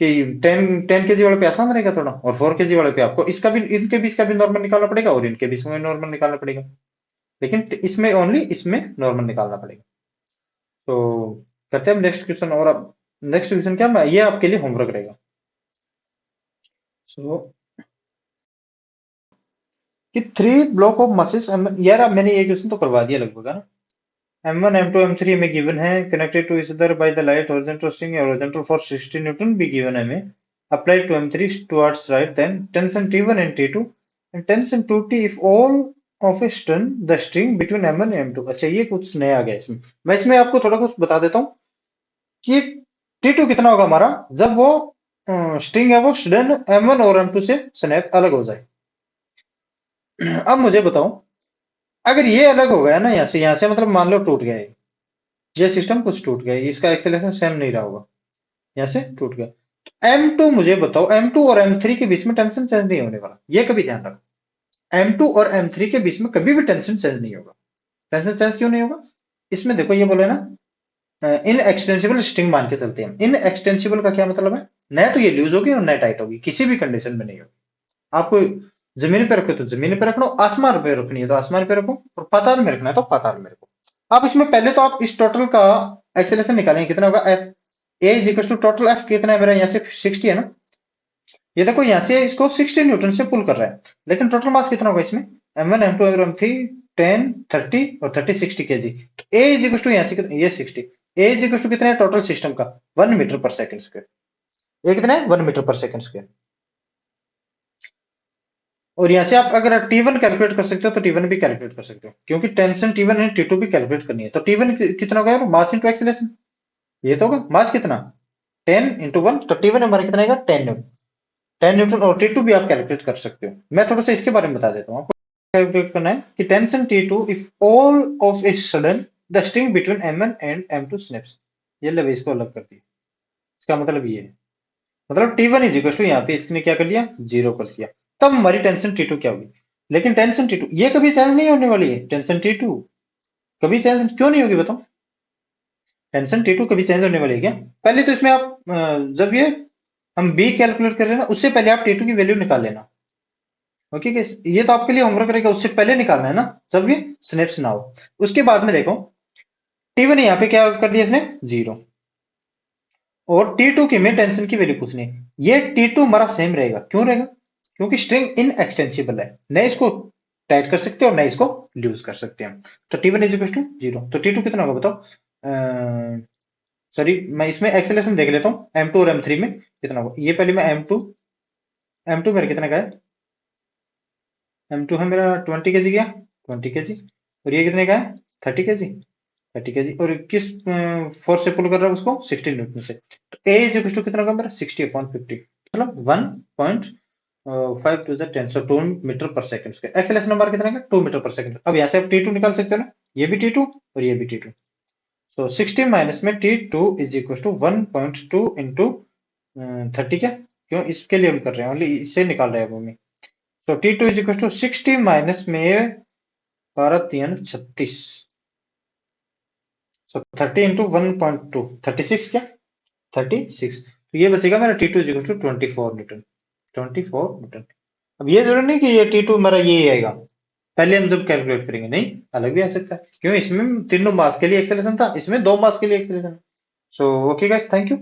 Speaker 1: कि 10 केजी वाले पे आसान रहेगा थोड़ा, और 4 केजी वाले पे आपको इसका भी, इनके बीच का भी नॉर्मल निकालना पड़ेगा और इनके बीच में नॉर्मल निकालना पड़ेगा। लेकिन इसमें ओनली इसमें नॉर्मल निकालना पड़ेगा। तो करते हैं नेक्स्ट क्वेश्चन। और अब नेक्स्ट क्वेश्चन क्या, ये आपके लिए होमवर्क रहेगा। सो कि 3 ब्लॉक ऑफ मसल्स, यार अब मैंने ये क्वेश्चन तो करवा दिया लगभग है ना। M1 M2 M3 में गिवन है, connected to each other by the light horizontal string, horizontal force 60 newton भी गिवन है हमें, applied to M3 towards right, then tension T1 and T2 and tension 2T if all of a stern the string between M1 and M2। अच्छा ये कुछ नया आ गया इसमें, मैं इसमें आपको थोड़ा कुछ बता देता हूँ कि T2 कितना होगा हमारा जब वो स्ट्रिंग है वो स्टर्न M1 और M2 से स्नैप अलग हो जाए। अब मुझे बताओ, अगर ये अलग हो गया ना यहाँ से मतलब मान लो टूट गया ये सिस्टम, कुछ टूट गया, इसका एक्सेलरेशन सेम नहीं रहा होगा, यहाँ से टूट गया। तो M2 मुझे बताओ, M2 और M3 के बीच में टेंशन चेंज नहीं होने वाला, ये कभी ध्यान रखो। M2 और M3 के बीच में कभी भी टेंशन चेंज नहीं होगा। टेंशन चेंज क्यों नहीं होगा, इसमें देखो ये बोले ना इन एक्सटेंसिबल स्ट्रिंग मान के चलते हैं। इन एक्सटेंसिबल का क्या मतलब है, न तो ये लूज होगी और न टाइट होगी, किसी भी कंडीशन में नहीं होगी। आपको जमीन पे रखो तो जमीन पे रखो, आसमान पे रखनी है तो आसमान पे रखो, और पाताल में रखना है तो पाताल में रखो। अब इसमें पहले तो आप इस टोटल का एक्सेलरेशन निकालेंगे, कितना होगा F A is equal to total F कितना है मेरा, यहाँ से 60 है ना। ये देखो यहाँ से इसको 60 न्यूटन से पुल कर रहा है, लेकिन टोटल मास कितना होगा इसमें M1 M2 और M3 10 30 और 30 60 केजी। तो ए इज इक्वल टू यहाँ से ये 60, ए इज इक्वल टू कितना है टोटल सिस्टम का 1 मीटर पर सेकंड स्क्वायर। ये कितना है 1 मीटर पर सेकंड स्क्वायर। और यहाँ से आप अगर T1 कैलकुलेट कर सकते हो तो T1 भी कैलकुलेट कर सकते हो, क्योंकि टेंशन T1 है, T2 भी कैलकुलेट करनी है। तो T1 कितना होगा मास इंटू एक्सेलरेशन, ये तो होगा मास कितना 10 इंटू 1, तो T1 हमारा कितना आएगा 10 न्यूटन, 10 न्यूटन। और T2 भी आप कैलकुलेट कर सकते हो। मैं थोड़ा सा इसके बारे में बता देता हूँ आपको। कैलकुलेट करना है कि tension T2 if all of a sudden the string between M1 and M2 snaps. ये ले इसको अलग कर दिया, इसका मतलब ये है, मतलब T1 इज इक्वल टू यहाँ पे इसने क्या कर दिया 0 कर दिया। तब हमारी टेंशन T2 क्या होगी, लेकिन टेंशन T2 ये कभी चेंज नहीं होने वाली है। टेंशन T2 कभी चेंज क्यों नहीं होगी बताओ, टेंशन T2 कभी चेंज होने वाली है क्या। पहले तो इसमें आप जब ये हम B कैलकुलेट कर रहे हैं ना, उससे पहले आप T2 की वैल्यू निकाल लेना। ओके गाइस, ये तो आपके लिए होमवर्क रहेगा, उससे पहले निकालना है ना, जब ये स्नेप्स ना हो। उसके बाद में देखो T1 यहाँ पे क्या कर दिया इसने, 0। और T2 की में टेंशन की वैल्यू पूछनी है। ये T2 हमारा सेम रहेगा, क्यों रहेगा, क्योंकि स्ट्रिंग इन एक्सटेंसिबल है, न इसको टाइट कर सकते हैं और न इसको लूज कर सकते हैं। तो T1 इज इक्वल टू 0, तो T2 कितना होगा बताओ। सॉरी, मैं इसमें एक्सेलेरेशन देख लेता हूँ M2 और M3 में कितना होगा। ये पहले मैं M2 मेरा कितना का है, M2 है मेरा 20 kg गया, 20 kg। और ये कितने का है, 30 kg, 30 kg। और किस फोर्स से पुल कर रहा है उसको, 16 न्यूटन से। तो ए इज इक्वल टू कितना होगा मेरा, 60/50, मतलब 1.5 to the 10, so 2 metre per second. Acceleration number कितना है, 2 मीटर पर सेकंड। अब यहाँ से आप T2 निकाल सकते हो ना, ये भी T2 और ये भी T2। सो 60 माइनस में T2 is equal to 1.2 into 30, क्या क्यों इसके लिए हम कर रहे हैं, ओनली इससे निकाल रहे हैं अब हमें। So T2 is equal to 60 minus में 12×3 = 36। सो 30 इंटू 1.2, 36, क्या 36। तो ये बचेगा मेरा T2 is equal to 24 newton, 24 newton. अब ये जरूरी नहीं कि ये T2 मेरा ये आएगा, पहले हम जब कैलकुलेट करेंगे नहीं, अलग भी आ सकता है, क्यों इसमें तीनों मास के लिए एक्सेलरेशन था, इसमें 2 मास के लिए acceleration. So okay guys, thank you.